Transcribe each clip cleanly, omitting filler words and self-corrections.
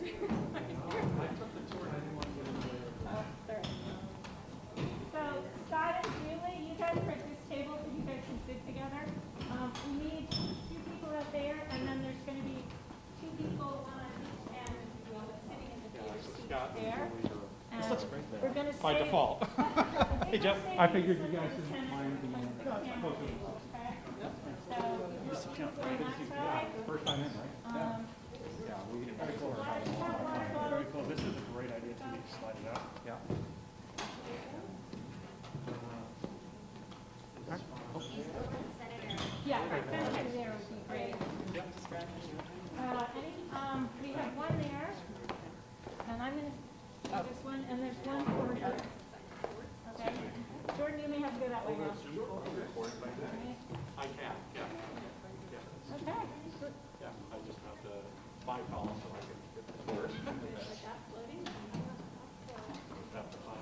So Scott and Julie, you guys are at this table so you guys can sit together. We need 2 people out there, and then there's going to be 2 people on each end sitting in the theater seats there. We're going to By default. Hey, Jeff, I figured you guys didn't mind being on the First time in, right? Yeah, very cool. Very cool. This is a great idea to slide it out. Yeah. Yeah, Senator there would be great. We have one there, and I'm going to do this one, and there's one over here. Okay. Jordan, you may have to go that way now. I can, yeah. Okay. Yeah, I just have to buy columns so I can get this word. Have to find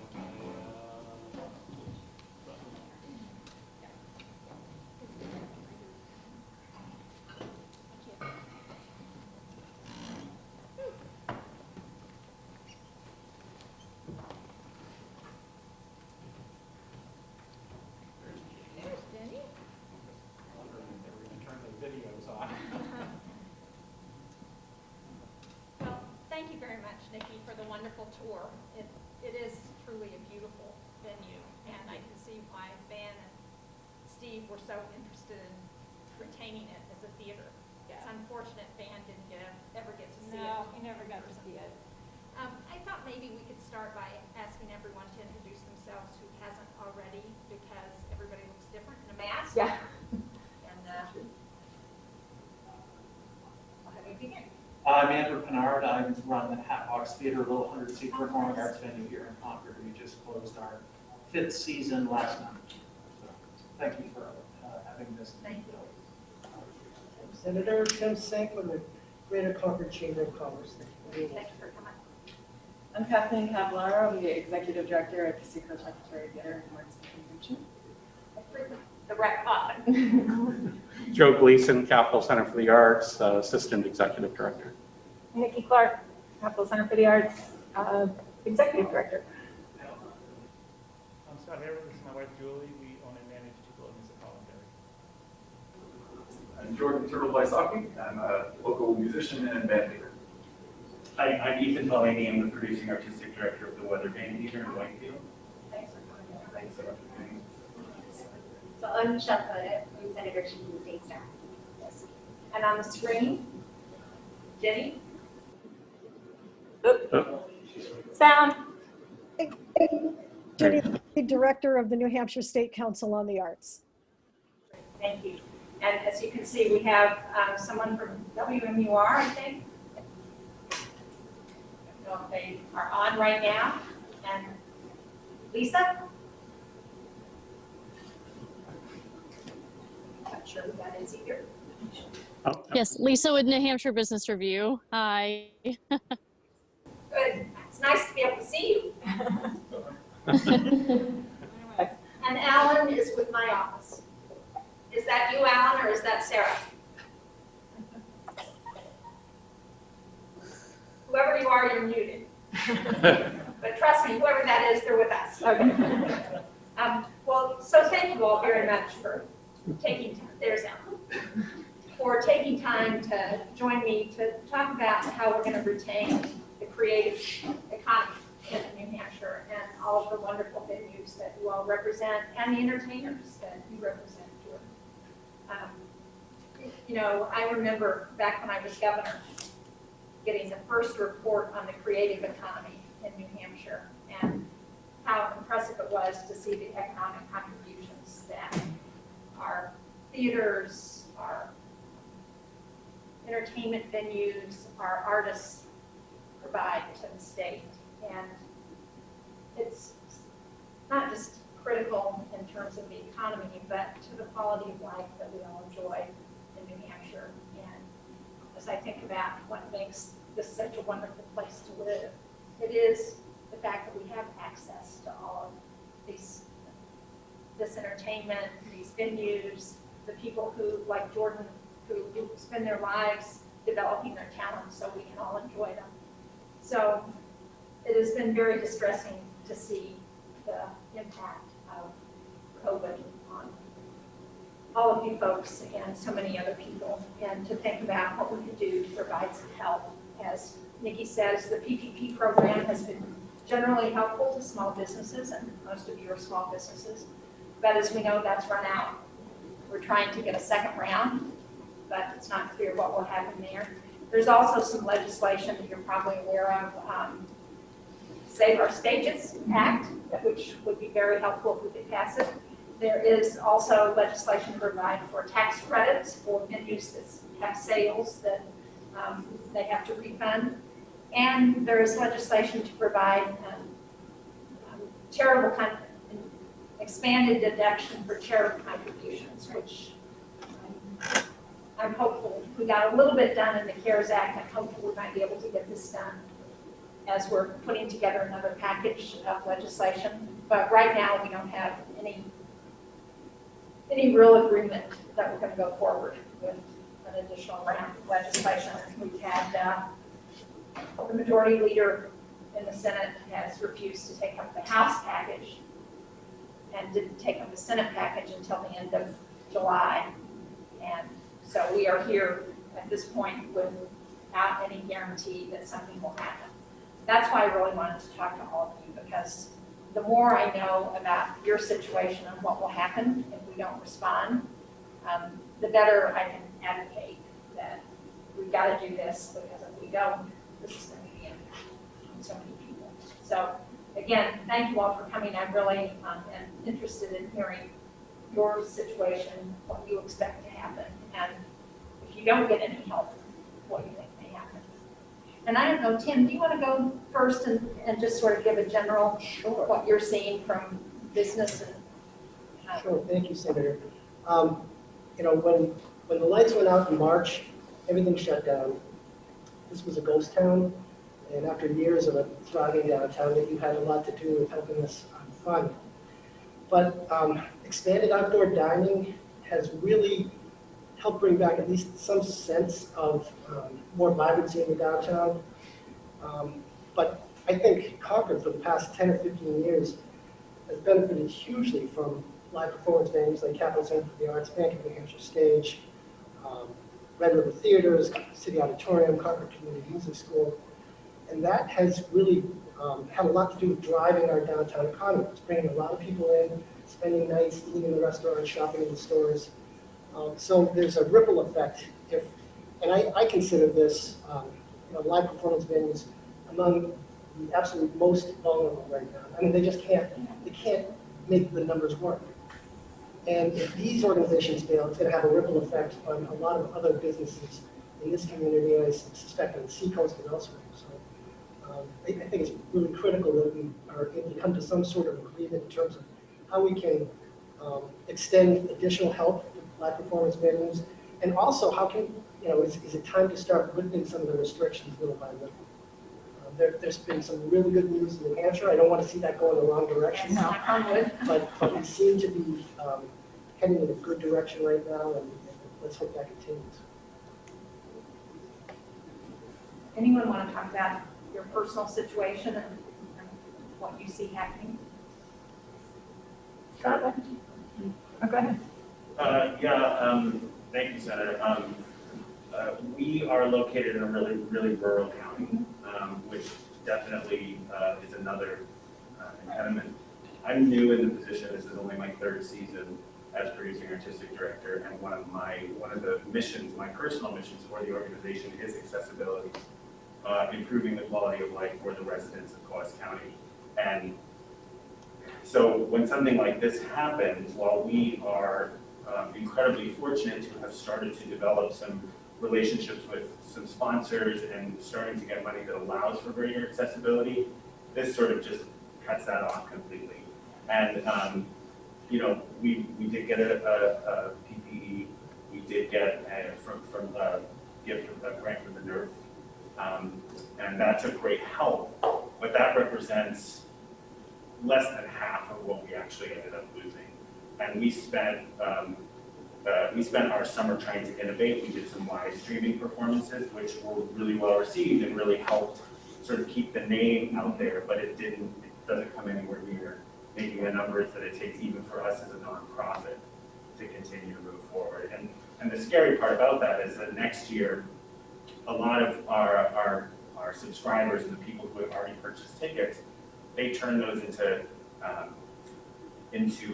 Well, thank you very much, Nikki, for the wonderful tour. It is truly a beautiful venue, and I can see why Van and Steve were so interested in retaining it as a theater. It's unfortunate Van didn't ever get to see it. No, he never got to see it. I thought maybe we could start by asking everyone to introduce themselves who hasn't already, because everybody looks different in a mask. Yeah. And I'll have you begin. I'm Andrew Pinard. I run the Hatbox Theater, a little 100-seat performing arts venue here in Concord. We just closed our 5th season last night. So thank you for having this. Thank you. Senator Tim Sink with the Greater Concord Chamber of Commerce. Thank you for coming. I'm Kathleen Cavallaro. I'm the Executive Director at the Secret Secretary Theater and Arts Convention. I frequent the rec often. Joe Gleason, Capital Center for the Arts, Assistant Executive Director. Nikki Clark, Capital Center for the Arts, Executive Director. I'm Scott Harris. This is my wife Julie. We own and manage 2 buildings at Holland Dairy. I'm Jordan Turtle-Wysocki. I'm a local musician and band leader. Hi, I'm Ethan Mullaney. I'm the producing artistic director of the Weather Vane Theater in Whitefield. Thanks for coming. Thanks so much for being So I'm Michelle Cota, I'm Senator Jeanne Shaheen. Yes. And on the screen, Jenny. Sound. Jenny, Director of the New Hampshire State Council on the Arts. Thank you. And as you can see, we have someone from WMUR, I think. I don't know if they are on right now. And Lisa? Not sure who that is either. Yes, Lisa with New Hampshire Business Review. Hi. Good. It's nice to be able to see you. And Alan is with my office. Is that you, Alan, or is that Sarah? Whoever you are, you're muted. But trust me, whoever that is, they're with us. Okay. Well, so thank you all very much for taking time. There's Alan. For taking time to join me to talk about how we're going to retain the creative economy in New Hampshire and all of the wonderful venues that you all represent and the entertainers that you represent here. You know, I remember back when I was governor getting the first report on the creative economy in New Hampshire and how impressive it was to see the economic contributions that our theaters, our entertainment venues, our artists provide to the state. And it's not just critical in terms of the economy, but to the quality of life that we all enjoy in New Hampshire. And as I think about what makes this such a wonderful place to live, it is the fact that we have access to all of this entertainment, these venues, the people who, like Jordan, who spend their lives developing their talents so we can all enjoy them. So it has been very distressing to see the impact of COVID on all of you folks and so many other people, and to think about what we could do to provide some help. As Nikki says, the PPP program has been generally helpful to small businesses, and most of you are small businesses. But as we know, that's run out. We're trying to get a second round, but it's not clear what will happen there. There's also some legislation that you're probably aware of, Save Our Stages Act, which would be very helpful if we could pass it. There is also legislation to provide for tax credits for venues that have sales that they have to refund. And there is legislation to provide charitable expanded deduction for charitable contributions, which I'm hopeful. We got a little bit done in the CARES Act. I'm hopeful we might be able to get this done as we're putting together another package of legislation. But right now, we don't have any real agreement that we're going to go forward with an additional round of legislation. We've had the majority leader in the Senate has refused to take up the House package and didn't take up the Senate package until the end of July. And so we are here at this point without any guarantee that something will happen. That's why I really wanted to talk to all of you, because the more I know about your situation and what will happen if we don't respond, the better I can advocate that we've got to do this, because if we don't, this is going to be on so many people. So again, thank you all for coming. I really am interested in hearing your situation, what you expect to happen, and if you don't get any help, what you think may happen. And I don't know, Tim, do you want to go first and just sort of give a general, what you're seeing from business? And Sure, thank you, Senator. When the lights went out in March, everything shut down. This was a ghost town, and after years of a thriving downtown, that you had a lot to do with helping us fund. But expanded outdoor dining has really helped bring back at least some sense of more vibrancy in the downtown. But I think Concord, for the past 10 or 15 years, has benefited hugely from live performance venues like Capital Center for the Arts, Bank of New Hampshire Stage, Red River Theaters, City Auditorium, Concord Community Music School. And that has really had a lot to do with driving our downtown economy. It's bringing a lot of people in, spending nights eating in the restaurants, shopping in the stores. So there's a ripple effect. And I consider this, live performance venues among the absolute most vulnerable right now. I mean, they can't make the numbers work. And if these organizations fail, it's going to have a ripple effect on a lot of other businesses in this community, and I suspect on the seacoast and elsewhere. So I think it's really critical that we are able to come to some sort of agreement in terms of how we can extend additional help to live performance venues, and also how can, is it time to start lifting some of the restrictions little by little? There's been some really good news in New Hampshire. I don't want to see that go in the wrong direction. No. But we seem to be heading in a good direction right now, and let's hope that continues. anyone want to talk about your personal situation and what you see happening? Charlotte? Oh, go ahead. Thank you, Senator. We are located in a really, really rural county, which definitely is another impediment. I'm new in the position. This is only my third season as producing artistic director, and one of the missions, my personal missions for the organization, is accessibility, improving the quality of life for the residents of Coast County. And so when something like this happens, while we are incredibly fortunate to have started to develop some relationships with some sponsors and starting to get money that allows for greater accessibility, this sort of just cuts that off completely. And we did get a PPE. We did get from a grant from the NERF, and that took great help. But that represents less than half of what we actually ended up losing. And we spent our summer trying to innovate. We did some live streaming performances, which were really well received and really helped sort of keep the name out there, but it doesn't come anywhere near making the numbers that it takes even for us as a nonprofit to continue to move forward. And the scary part about that is that next year, a lot of our subscribers and the people who have already purchased tickets, they turn those into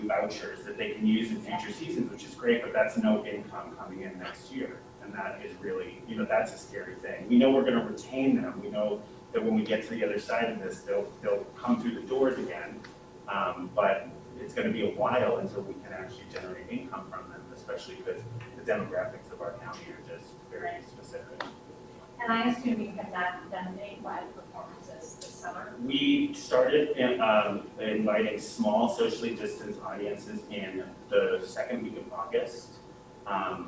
vouchers that they can use in future seasons, which is great, but that's no income coming in next year. And that is really, that's a scary thing. We know we're going to retain them. We know that when we get to the other side of this, they'll come through the doors again. But it's going to be a while until we can actually generate income from them, especially because the demographics of our county are just very specific. And I assume you have not done any live performances this summer? We started inviting small socially distanced audiences in the second week of August. I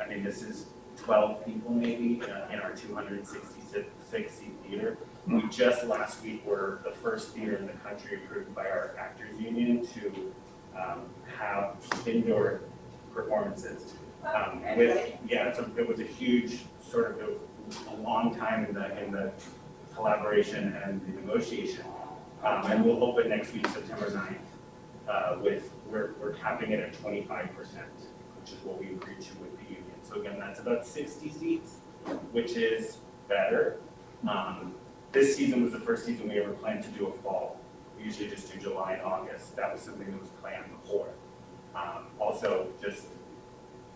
mean, this is 12 people maybe in our 266 seat theater. We just last week were the first theater in the country approved by our actors union to have indoor performances. It was a huge sort of a long time in the collaboration and the negotiation. And we'll open next week, September 9th, we're capping it at 25%, which is what we agreed to with the union. So again, that's about 60 seats, which is better. This season was the first season we ever planned to do a fall. We usually just do July and August. That was something that was planned before. Also, just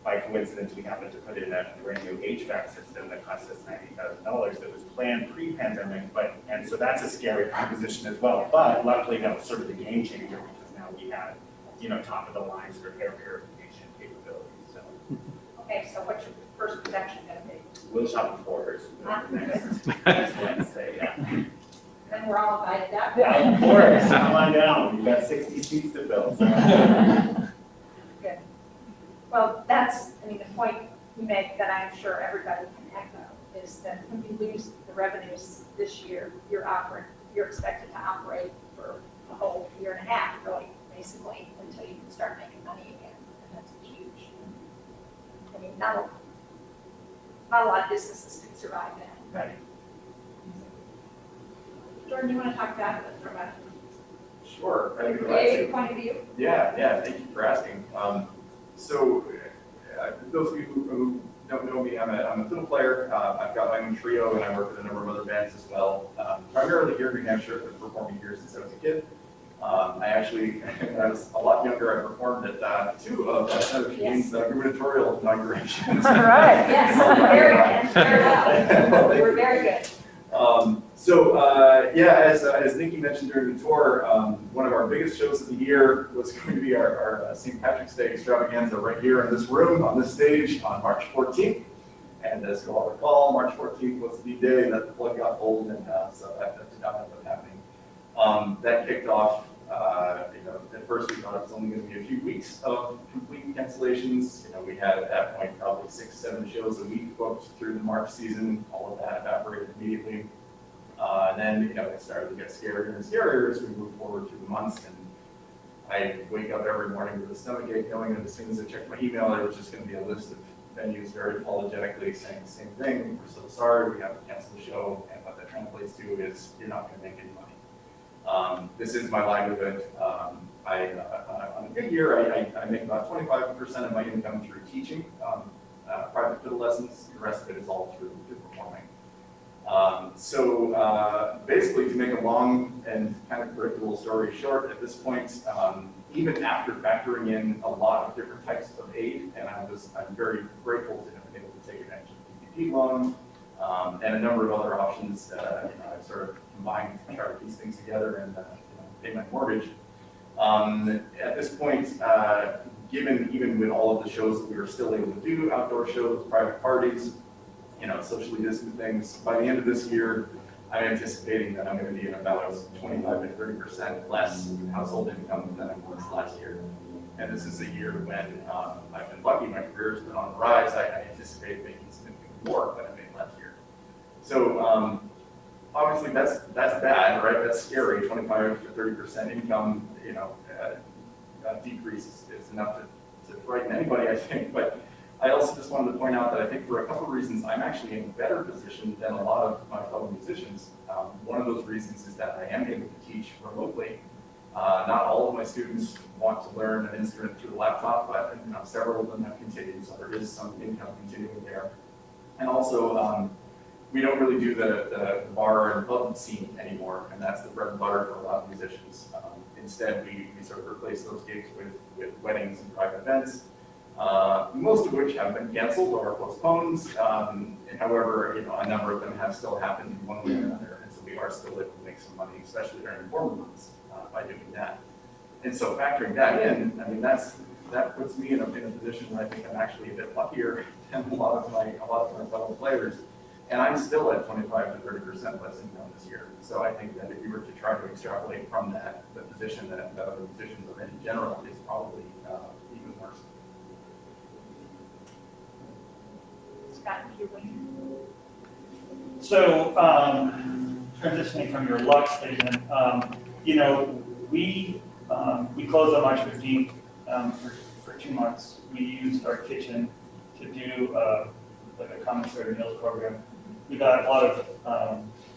by coincidence, we happened to put in a brand new HVAC system that cost us $90,000 that was planned pre-pandemic, and so that's a scary proposition as well. But luckily, that was sort of the game changer because now we have, top of the line sort of air purification capabilities. So. Okay, so what's your first production going to be? We'll shop before next Wednesday, yeah. Then we're all invited out. Yeah, of course. Come on down. We've got 60 seats to fill. So. Good. Well, that's, the point you make that I'm sure everybody can echo is that when you lose the revenues this year, you're expected to operate for a whole year and a half, really, basically, until you can start making money again. And that's huge. Not a lot of businesses can survive that. Right. Jordan, you want to talk about it from a Sure. creative point of view? Yeah, thank you for asking. So, those of you who don't know me, I'm a fiddle player. I've got my own trio, and I work with a number of other bands as well. Primarily here in New Hampshire, I've been performing here since I was a kid. I actually, when I was a lot younger, I performed at two of Senator Jeanne's gubernatorial inaugurations. All right, yes, very well. We're very good. As Nikki mentioned during the tour, one of our biggest shows of the year was going to be our St. Patrick's Day extravaganza right here in this room, on this stage, on March 14th. And as you all recall, March 14th was the day that the plug got pulled, and so that did not end up happening. That kicked off, at first we thought it was only going to be a few weeks of complete cancellations. We had at that point probably 6-7 shows a week booked through the March season. All of that evaporated immediately. And then, it started to get scarier and scarier as we moved forward through the months. And I wake up every morning with a stomachache knowing that as soon as I checked my email, there was just going to be a list of venues very apologetically saying the same thing. We're so sorry, we have to cancel the show. And what that translates to is you're not going to make any money. This is my livelihood. On a good year, I make about 25% of my income through teaching private fiddle lessons. The rest of it is all through performing. Basically, to make a long and kind of predictable story short, at this point, even after factoring in a lot of different types of aid, and I'm very grateful to have been able to take advantage of the PPP loan and a number of other options. I've sort of combined to try to piece things together and pay my mortgage. At this point, given even with all of the shows that we were still able to do, outdoor shows, private parties, socially distant things, by the end of this year, I'm anticipating that I'm going to be in about 25 to 30% less household income than I was last year. And this is a year when I've been lucky, my career has been on the rise. I anticipate making significantly more than I made last year. So obviously that's bad, right? That's scary. 25 to 30% income, decrease is enough to frighten anybody, I think. But I also just wanted to point out that I think for a couple of reasons, I'm actually in a better position than a lot of my fellow musicians. One of those reasons is that I am able to teach remotely. Not all of my students want to learn an instrument through a laptop, but several of them have continued, so there is some income continuing there. And also, we don't really do the bar and pub scene anymore, and that's the bread and butter for a lot of musicians. Instead, we sort of replace those gigs with weddings and private events, most of which have been canceled or postponed. However, a number of them have still happened in one way or another, and so we are still able to make some money, especially during warmer months, by doing that. And so factoring that in, I mean, that puts me in a position where I think I'm actually a bit luckier than a lot of my fellow players. And I'm still at 25 to 30% less income this year. So I think that if you were to try to extrapolate from that, the position that other musicians are in general is probably even worse. Scott, if you're waiting. So, transitioning from your luck statement, we closed on March 15th for 2 months. We used our kitchen to do like a commissary meals program. We got a lot of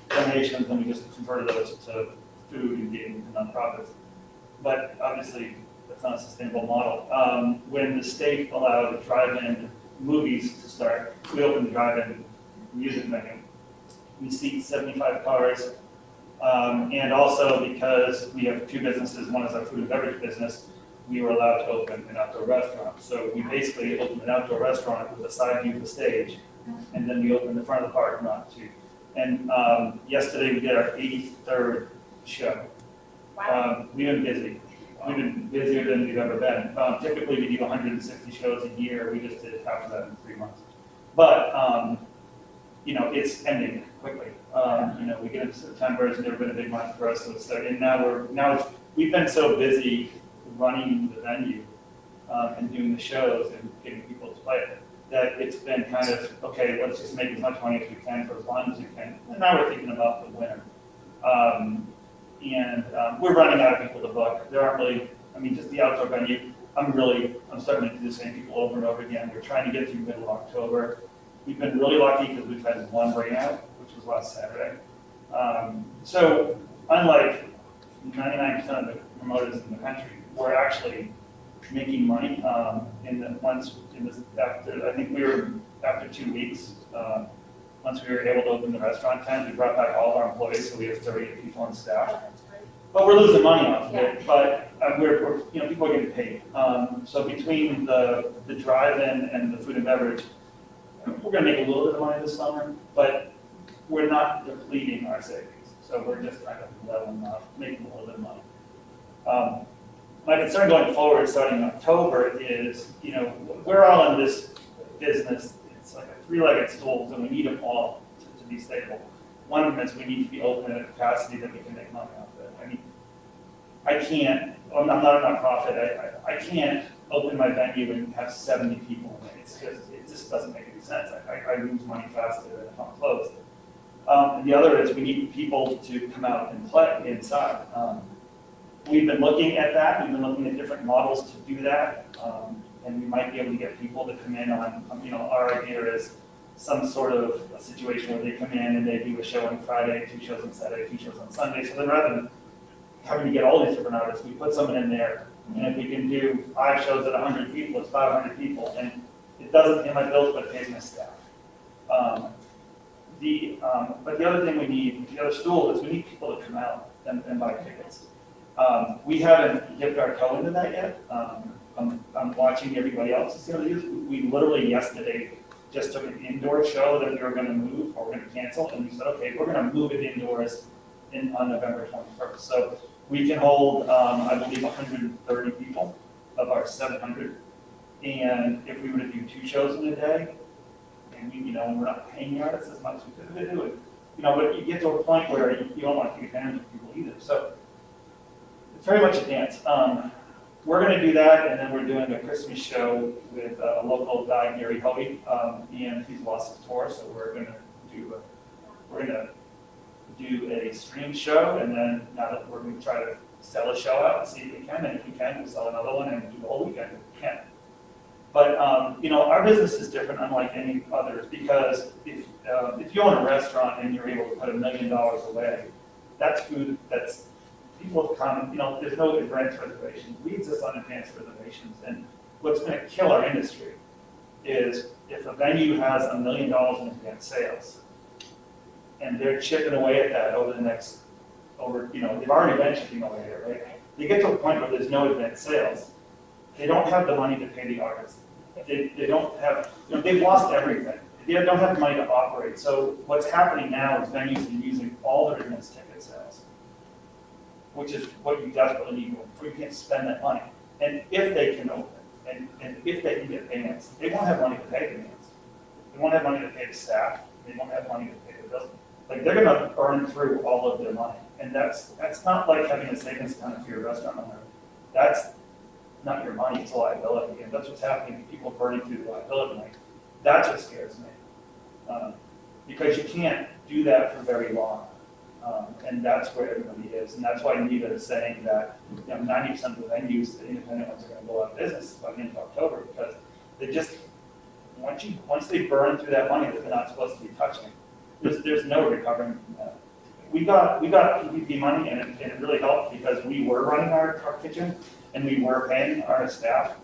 donations, and we just converted those to food and gave them to nonprofits. But obviously, that's not a sustainable model. When the state allowed drive-in movies to start, we opened the drive-in music venue. We seat 75 cars, and also because we have 2 businesses, one is our food and beverage business, we were allowed to open an outdoor restaurant. So we basically opened an outdoor restaurant with a side view of the stage, and then we opened the front of the parking lot too. And yesterday we did our 83rd show. Wow. We've been busy. We've been busier than we've ever been. Typically we do 160 shows a year. We just did half of that in 3 months. But it's ending quickly. We get into September. It's never been a big month for us. So it's starting. And we've been so busy running the venue and doing the shows and getting people to play it, that it's been kind of, okay, let's just make as much money as we can for as long as we can. And now we're thinking about the winter. We're running out of people to book. There aren't really, just the outdoor venue, I'm starting to do the same people over and over again. We're trying to get through middle of October. We've been really lucky because we've had 1 rain out, which was last Saturday. So unlike 99% of the promoters in the country, we're actually making money. After 2 weeks, once we were able to open the restaurant tent, we brought back all of our employees, so we have 38 people on staff. But we're losing money off of it. But people are getting paid. So between the drive-in and the food and beverage, we're going to make a little bit of money this summer, but we're not depleting our savings. So we're just kind of leveling off, making a little bit of money. My concern going forward, starting in October, is we're all in this business. It's like a 3-legged stool, and we need them all to be stable. One of them is we need to be open at a capacity that we can make money off of it. I'm not a nonprofit. I can't open my venue and have 70 people in it. It just doesn't make any sense. I lose money faster than if I'm closed. And the other is we need people to come out and play inside. We've been looking at that. We've been looking at different models to do that. And we might be able to get people to come in on, our idea is some sort of a situation where they come in and they do a show on Friday, 2 shows on Saturday, 2 shows on Sunday. So then rather than having to get all these different artists, we put someone in there. And if we can do 5 shows at 100 people, it's 500 people. And it doesn't pay my bills, but it pays my staff. But the other thing we need, the other stool, is we need people to come out and buy tickets. We haven't dipped our toe into that yet. I'm watching everybody else is going to do. We literally yesterday just took an indoor show that we were going to move or we're going to cancel, and we said, okay, we're going to move it indoors on November 21st. So we can hold, I believe, 130 people of our 700. And if we were to do 2 shows in a day, and we're not paying the artists as much as we could do it, but you get to a point where you don't want to take advantage of people either. So it's very much a dance. We're going to do that, and then we're doing a Christmas show with a local guy, Gary Hoey, and he's lost his tour, so we're going to do a stream show, and then now that we're going to try to sell a show out and see if we can, and if we can, we'll sell another one and do the whole weekend if we can. But, you know, our business is different unlike any others because if you own a restaurant and you're able to put $1 million away, that's food that's people have come, you know, there's no advance reservations. We exist on advanced reservations. And what's going to kill our industry is if a venue has $1 million in advance sales and they're chipping away at that over the next, you know, they've already been chipping away at it, right? They get to a point where there's no advance sales. They don't have the money to pay the artists. They don't have, you know, they've lost everything. They don't have the money to operate. So what's happening now is venues are using all their advance ticket sales, which is what you desperately need before you can't spend that money. And if they can open, and if they can get payments, they won't have money to pay the payments. They won't have money to pay the staff. They won't have money to pay the bills. Like they're gonna burn through all of their money. And that's not like having a savings account if you're a restaurant owner. That's not your money, it's a liability. And that's what's happening, people burning through the liability money. That's what scares me. Because you can't do that for very long. And that's where everybody is. And that's why Nita is saying that 90% of the venues, the independent ones, are going to go out of business by the end of October because they just, once they burn through that money that they're not supposed to be touching, there's no recovering from that. We got PPP money and it really helped because we were running our kitchen and we were paying our staff.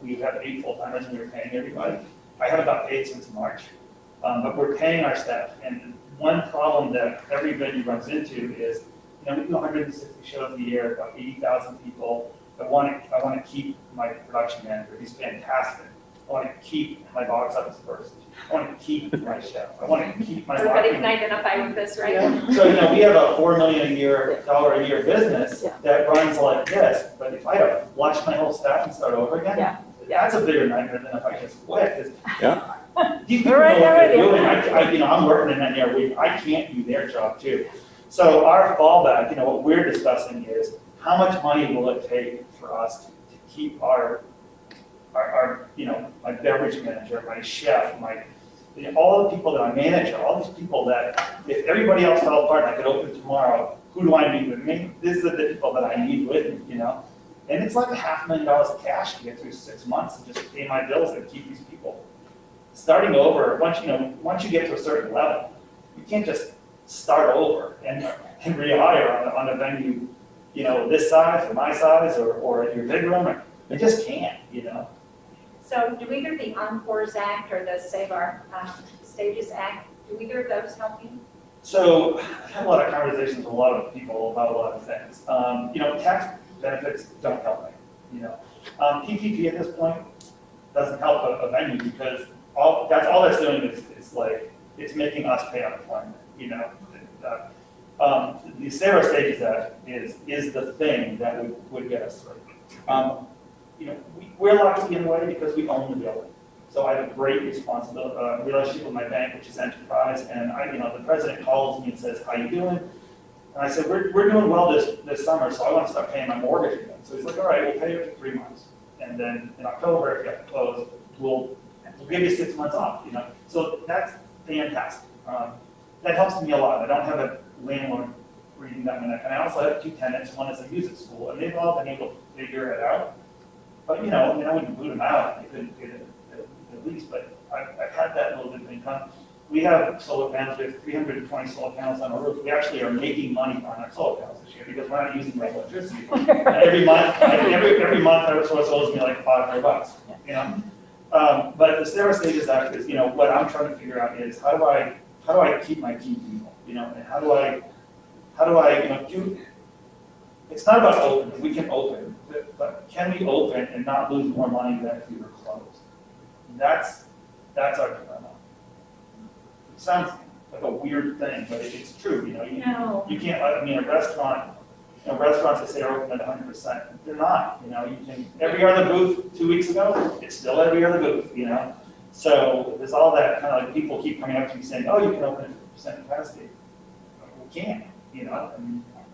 We have 8 full-timers and we were paying everybody. I haven't got paid since March, but we're paying our staff. And one problem that every venue runs into is, we do 160 shows a year, about 80,000 people. I want to keep my production manager. He's fantastic. I want to keep my box office person. I want to keep my chef. I want to keep my Everybody marketing. can identify with this, right? So, we have a $4 million a year business that runs like this, but if I have to watch my whole staff and start over again, that's a bigger nightmare than if I just quit. Yeah. You people know what they're doing. I'm working in that area. I can't do their job too. So our fallback, what we're discussing is how much money will it take for us to keep our my beverage manager, my chef, all the people that I manage, all these people that if everybody else fell apart and I could open tomorrow, who do I need with me? These are the people that I need with me, And it's like $500,000 of cash to get through 6 months and just pay my bills and keep these people. Starting over, once you get to a certain level, you can't just start over and rehire on a venue, this size or my size or your big room. You just can't, So do either the Encores Act or the Save Our Stages Act, do either of those help you? So I've had a lot of conversations with a lot of people about a lot of things. Tax benefits don't help me, PPP at this point doesn't help a venue because that's all that's doing is it's making us pay unemployment, The Save Our Stages Act is the thing that would get us through. We're allowed to be in the way because we own the building. So I have a great responsibility, relationship with my bank, which is Enterprise, and the president calls me and says, "How you doing?" And I said, "We're doing well this summer, so I want to start paying my mortgage again." So he's like, "All right, we'll pay you for 3 months, and then in October, if you have to close, we'll give you 6 months off." So that's fantastic. That helps me a lot. I don't have a landlord reading that minute, and I also have 2 tenants. One is a music school, and they've all been able to figure it out. But I wouldn't boot them out. They couldn't get it at least. But I've had that little bit of income. We have solar panels. We have 320 solar panels on our roof. We actually are making money on our solar panels this year because we're not using my electricity. Every month, Eversource owes me like $500. But the Save Our Stages Act is, what I'm trying to figure out is how do I keep my key people, and how do I do. It's not about opening. We can open, but can we open and not lose more money than if we were closed? That's our dilemma. It sounds like a weird thing, but it's true. You can't. A restaurant. Restaurants that say are open at 100%, they're not. You can every other booth 2 weeks ago, it's still every other booth. So there's all that kind of people keep coming up to me saying, "Oh, you can open at 50% capacity." We can't.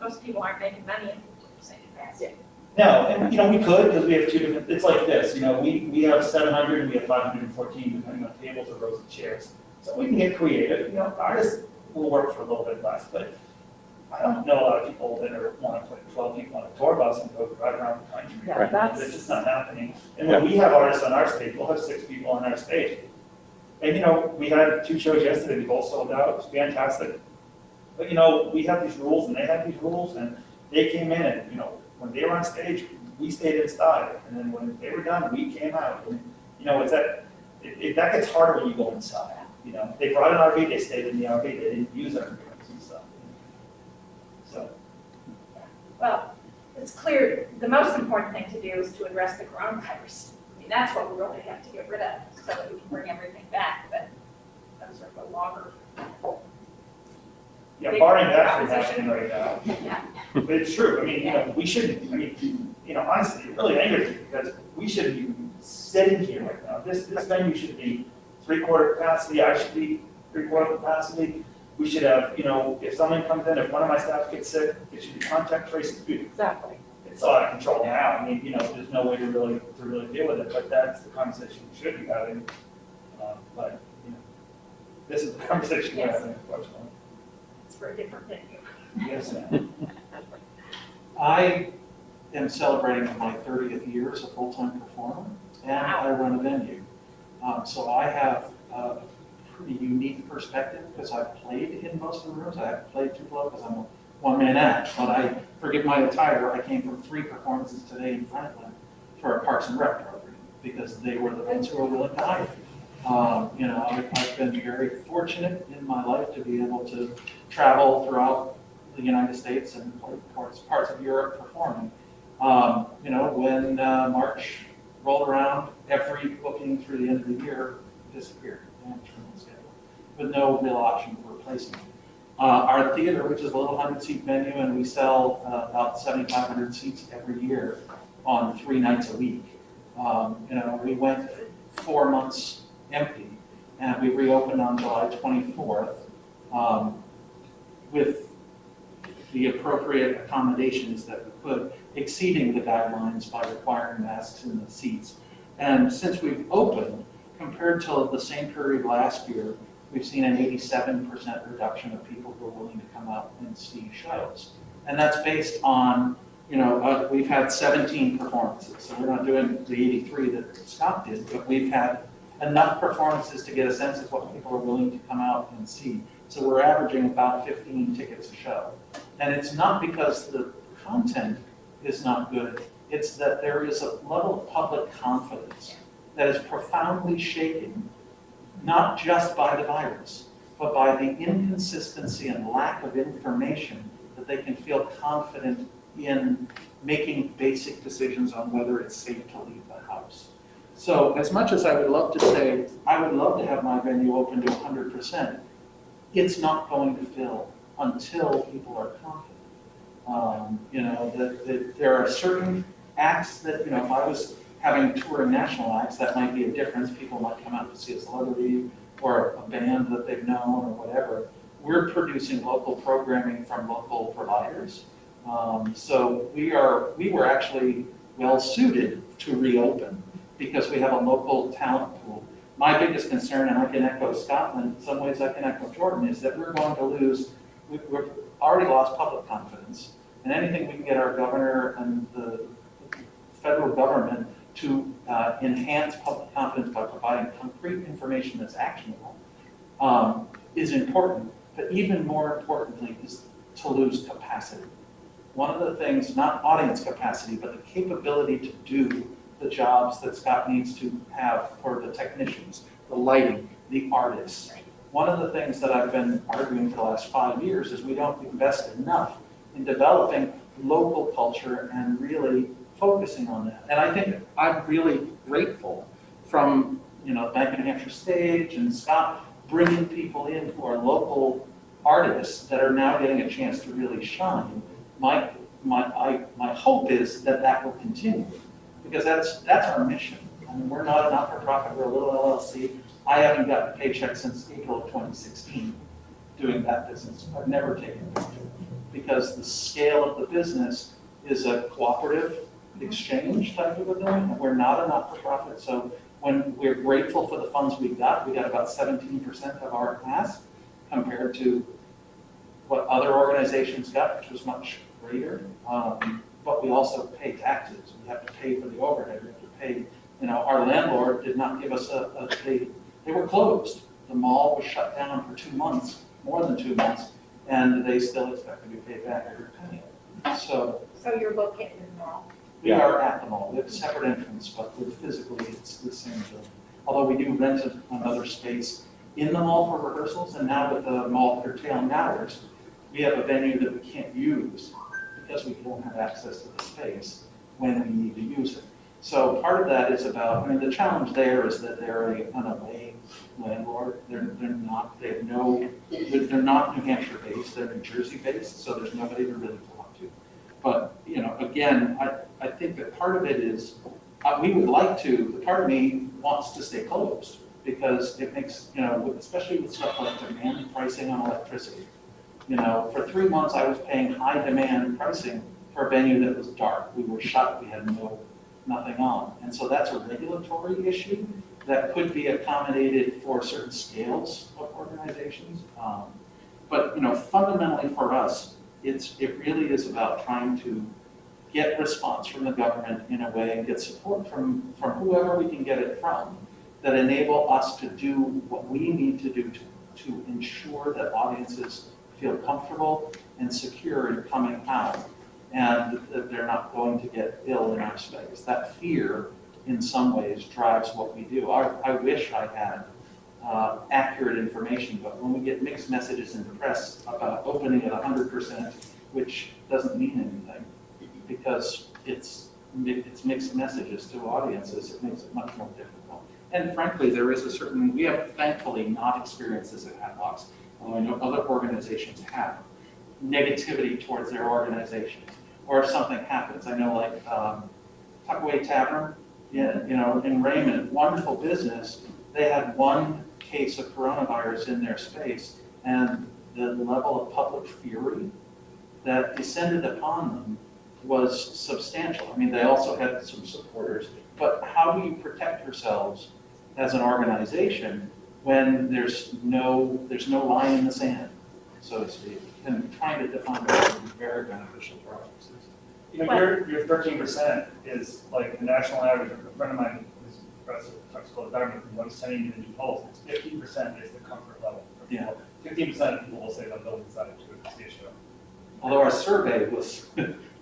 Most people aren't making money at 50% capacity. No, and we could because we have 2 different. It's like this, we have 700 and we have 514 depending on tables or rows of chairs. So we can get creative. Artists will work for a little bit less, but I don't know a lot of people that want to put 12 people on a tour bus and go drive around the country. Yeah, that's- It's just not happening. And when we have artists on our stage, we'll have 6 people on our stage. And, you know, we had 2 shows yesterday, we both sold out, it was fantastic. But, you know, we have these rules and they have these rules, and they came in and, you know, when they were on stage, we stayed inside. And then when they were done, we came out. And, you know, that gets harder when you go inside. You know, they brought an RV, they stayed in the RV, they didn't use our rooms and stuff. So. Well, it's clear, the most important thing to do is to address the coronavirus. I mean, that's what we really have to get rid of, so that we can bring everything back, but those are the longer. Yeah, barring that from happening right now. Yeah. But it's true, I mean, you know, we shouldn't, I mean, you know, honestly, it really angers me, because we shouldn't be sitting here right now. This venue should be 3/4 capacity, I should be 3/4 capacity. We should have, you know, if someone comes in, if one of my staff gets sick, it should be contact tracing. Exactly. It's all out of control now. I mean, you know, there's no way to really deal with it, but that's the conversation we should be having. But, you know, this is the conversation we're having, unfortunately. It's for a different venue. Yes, ma'am. I am celebrating my 30th year as a full-time performer, and I run a venue. So I have a pretty unique perspective because I've played in most of the rooms. I haven't played Tupelo because I'm a one-man act, but I forgive my attire. I came from 3 performances today in Franklin for a Parks and Rec program because they were the ones who were willing to hire. You know, I've been very fortunate in my life to be able to travel throughout the United States and parts of Europe performing. You know, when March rolled around, every booking through the end of the year disappeared with no real option for replacing it. Our theater, which is a little 100-seat venue, and we sell about 7,500 seats every year on 3 nights a week. You know, we went 4 months empty, and we reopened on July 24th with the appropriate accommodations that we could, exceeding the guidelines by requiring masks in the seats. And since we've opened, compared to the same period last year, we've seen an 87% reduction of people who are willing to come out and see shows. And that's based on, you know, we've had 17 performances. So we're not doing the 83 that Scott did, but we've had enough performances to get a sense of what people are willing to come out and see. So we're averaging about 15 tickets a show. And it's not because the content is not good, it's that there is a level of public confidence that is profoundly shaken, not just by the virus, but by the inconsistency and lack of information that they can feel confident in making basic decisions on whether it's safe to leave the house. So as much as I would love to say, I would love to have my venue open to 100%, it's not going to fill until people are confident. You know, that there are certain acts that, you know, if I was having touring national acts, that might be a difference. People might come out to see a celebrity or a band that they've known or whatever. We're producing local programming from local providers. So we were actually well suited to reopen because we have a local talent pool. My biggest concern, and I can echo Scotland, in some ways I can echo Jordan, is that we're going to lose, we've already lost public confidence, and anything we can get our governor and the federal government to enhance public confidence by providing concrete information that's actionable is important, but even more importantly is to lose capacity. One of the things, not audience capacity, but the capability to do the jobs that Scott needs to have for the technicians, the lighting, the artists. One of the things that I've been arguing for the last 5 years is we don't invest enough in developing local culture and really focusing on that. And I think I'm really grateful from, you know, Bank of New Hampshire Stage and Scott bringing people in who are local artists that are now getting a chance to really shine. My hope is that that will continue because that's our mission. I mean, we're not a not-for-profit, we're a little LLC. I haven't gotten a paycheck since April of 2016 doing that business. I've never taken a paycheck because the scale of the business is a cooperative exchange type of a thing, and we're not a not-for-profit. So when we're grateful for the funds we got about 17% of our ask compared to what other organizations organizations got, which was much greater. But we also pay taxes. We have to pay for the overhead. We have to pay, our landlord did not give us they were closed. The mall was shut down for 2 months, more than 2 months, and they still expect to be paid back every penny. So you're located in the mall? we are at the mall. We have a separate entrance, but physically it's the same building. Although we do rent another space in the mall for rehearsals, and now with the mall curtailing hours, we have a venue that we can't use because we don't have access to the space when we need to use it. So part of that is about, the challenge there is that they're an away landlord. They're not New Hampshire based, they're New Jersey based, so there's nobody to really talk to. But, again, I think that part of it is, we would like to, the part of me wants to stay closed because it makes, especially with stuff like demand pricing on electricity. For 3 months I was paying high demand pricing for a venue that was dark. We were shut, we had nothing on. And so that's a regulatory issue that could be accommodated for certain scales of organizations. But fundamentally for us, it really is about trying to get response from the government in a way and get support from whoever we can get it from that enable us to do what we need to do to ensure that audiences feel comfortable and secure in coming out and that they're not going to get ill in our space. That fear, in some ways, drives what we do. I wish I had accurate information, but when we get mixed messages in the press about opening at 100%, which doesn't mean anything, because it's mixed messages to audiences, it makes it much more difficult. And frankly, we have thankfully not experienced this at Hatbox, although I know other organizations have, negativity towards their organizations. Or if something happens, I know like Tuckaway Tavern, in Raymond, wonderful business, they had 1 case of coronavirus in their space, and the level of public fury that descended upon them was substantial. They also had some supporters, but how do you protect yourselves as an organization when there's no line in the sand, so to speak? And trying to define that would be very beneficial for our business. Your 13% is like the national average. A friend of mine who's a professor at Tuck's School of Government was sending me the new polls. It's 15% is the comfort level for people. 15% of people will say they'll go inside to a station. Although our survey was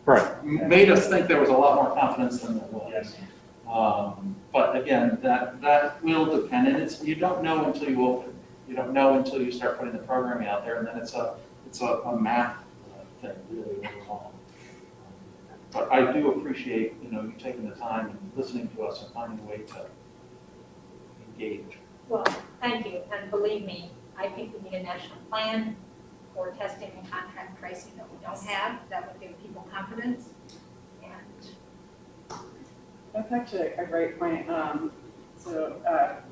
Right. made us think there was a lot more confidence than there was. Yes. But again, that will depend, and you don't know until you open. You don't know until you start putting the programming out there, and then it's a math thing really overall. But I do appreciate you taking the time and listening to us and finding a way to engage. Well, thank you, and believe me, I think we need a national plan for testing and contract pricing that we don't have, that would give people confidence. And That's actually a great point. The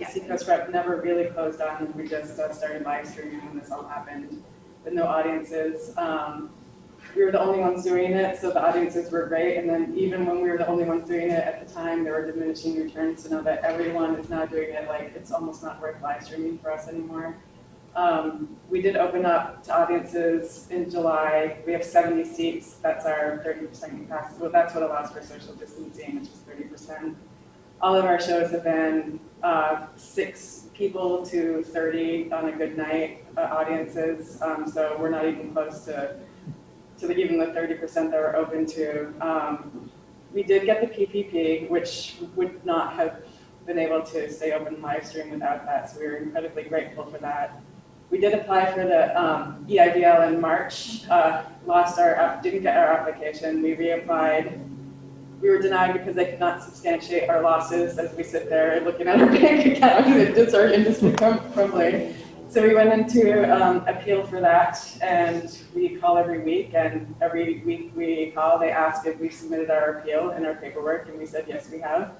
Seacoast Rep never really closed down. We just started live streaming when this all happened with no audiences. We were the only ones doing it, so the audiences were great. And then even when we were the only ones doing it at the time, there were diminishing returns to know that everyone is now doing it. Like, it's almost not worth live streaming for us anymore. We did open up to audiences in July. We have 70 seats. That's our 30% capacity. Well, that's what allows for social distancing, which is 30%. All of our shows have been 6 people to 30 on a good night audiences. So we're not even close to even the 30% that we're open to. We did get the PPP, which would not have been able to stay open live stream without that. So we were incredibly grateful for that. We did apply for the EIDL in March, didn't get our application. We reapplied. We were denied because they could not substantiate our losses as we sit there looking at our bank account and just our industry crumbling. So we went into appeal for that, and we call every week, and every week we call, they ask if we submitted our appeal and our paperwork, and we said, yes, we have.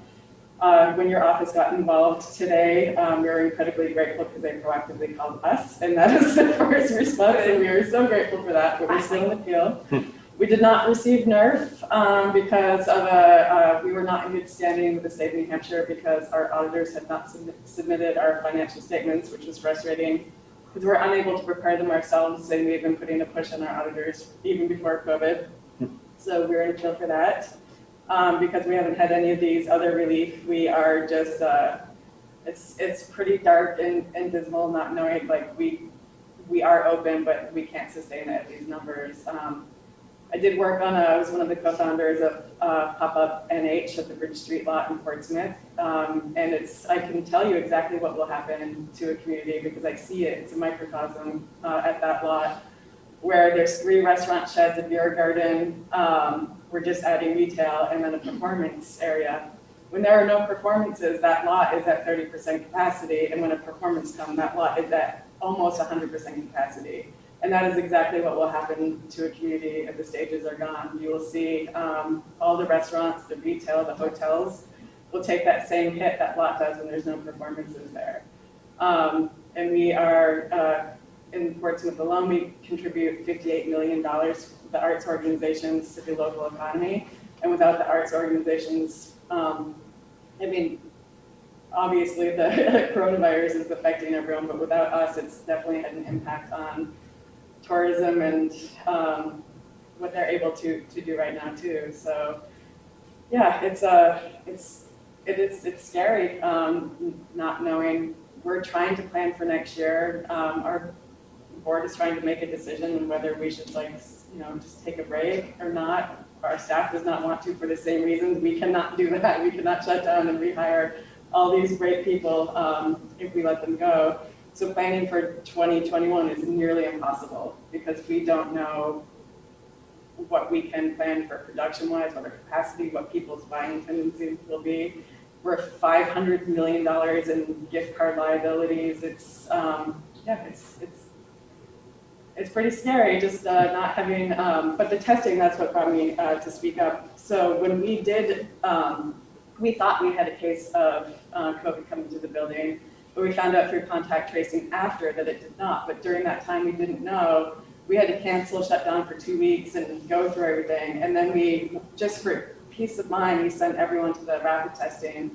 When your office got involved today, we were incredibly grateful because they proactively called us, and that is the first response, and we were so grateful for that, but we're still in appeal. We did not receive NERF because of we were not in good standing with the state of New Hampshire because our auditors had not submitted our financial statements, which was frustrating. because we're unable to prepare them ourselves, and we've been putting a push on our auditors even before COVID. So we're in appeal for that. Because we haven't had any of these other relief, we are just, it's pretty dark and dismal, not knowing, like, we are open, but we can't sustain it at these numbers. I did work on I was one of the co-founders of Pop-Up NH at the Bridge Street lot in Portsmouth. And I can tell you exactly what will happen to a community because I see it. It's a microcosm at that lot where there's 3 restaurant sheds, a beer garden, we're just adding retail, and then a performance area. When there are no performances, that lot is at 30% capacity, and when a performance comes, that lot is at almost 100% capacity. And that is exactly what will happen to a community if the stages are gone. You will see all the restaurants, the retail, the hotels will take that same hit that lot does when there's no performances there. And we are, in Portsmouth alone, we contribute $58 million to the arts organizations to the local economy. And without the arts organizations, I mean, obviously the coronavirus is affecting everyone, but without us, it's definitely had an impact on tourism and what they're able to do right now too. So yeah, it's scary not knowing. We're trying to plan for next year. Our board is trying to make a decision on whether we should just take a break or not. Our staff does not want to for the same reasons. We cannot do that. We cannot shut down and rehire all these great people if we let them go. So planning for 2021 is nearly impossible because we don't know what we can plan for production-wise, what our capacity, what people's buying tendencies will be. We're $500 million in gift card liabilities. It's pretty scary just not having, but the testing, that's what brought me to speak up. So when we did, we thought we had a case of COVID coming to the building, but we found out through contact tracing after that it did not. But during that time, we didn't know. We had to cancel, shut down for 2 weeks and go through everything. And then we, just for peace of mind, we sent everyone to the rapid testing,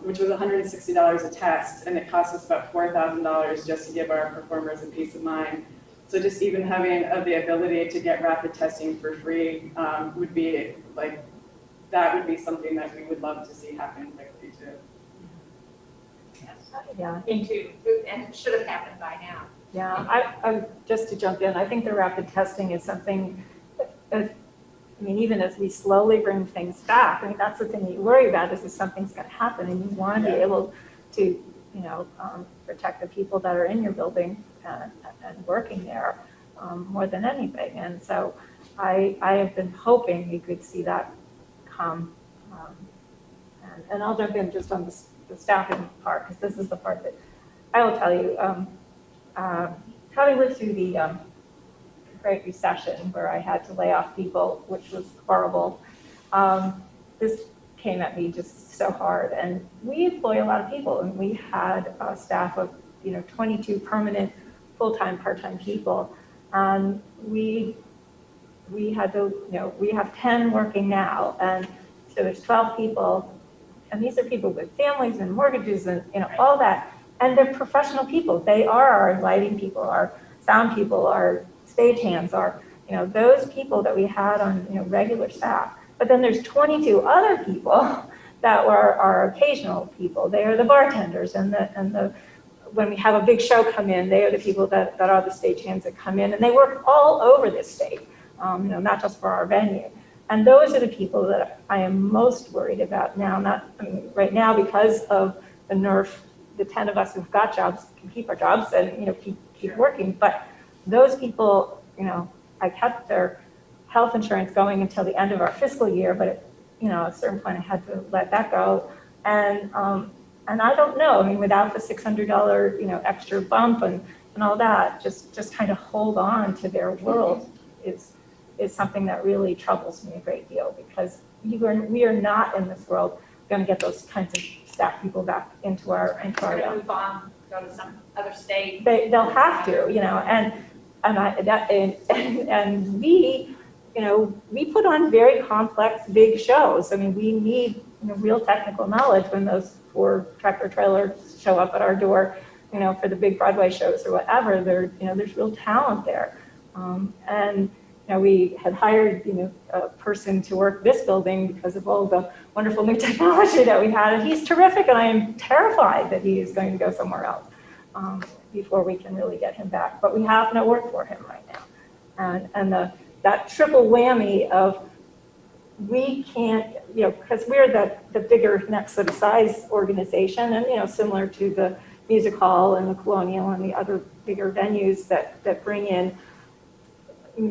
which was $160 a test. And it cost us about $4,000 just to give our performers a peace of mind. So just even having the ability to get rapid testing for free would be like, that would be something that we would love to see happen quickly too. Yeah. And it should have happened by now. Yeah, I just to jump in, I think the rapid testing is something, I mean, even as we slowly bring things back, I mean, that's the thing you worry about is if something's going to happen and you want to be able to, protect the people that are in your building and working there more than anything. And so I have been hoping you could see that come. And I'll jump in just on the staffing part, because this is the part that I will tell you. Having lived through the Great Recession, where I had to lay off people, which was horrible, this came at me just so hard. And we employ a lot of people, and we had a staff of 22 permanent, full-time, part-time people. And we had to, we have 10 working now, and so there's 12 people, and these are people with families and mortgages and all that. And they're professional people. They are our lighting people, our sound people, our stagehands, our, those people that we had on, regular staff. But then there's 22 other people that were our occasional people. They are the bartenders and the when we have a big show come in, they are the people that are the stagehands that come in, and they work all over the state, not just for our venue. And those are the people that I am most worried about now. Right now, because of the NERF, the 10 of us who've got jobs can keep our jobs and keep working. But those people, I kept their health insurance going until the end of our fiscal year, but at a certain point I had to let that go. And I don't know. Without the $600 extra bump and all that, just kind of hold on to their world is something that really troubles me a great deal, because we are not in this world going to get those kinds of staff people back into our Move on, go to some other state. They'll have to, and we put on very complex, big shows. We need real technical knowledge when those 4 tractor trailers show up at our door. you know, for the big Broadway shows or whatever, there's real talent there. And you know, we had hired, you know, a person to work this building because of all the wonderful new technology that we had, and he's terrific, and I am terrified that he is going to go somewhere else before we can really get him back. But we have no work for him right now. And that triple whammy of we can't, you know, because we're the bigger next sort of size organization, and, you know, similar to the Music Hall and the Colonial and the other bigger venues that bring in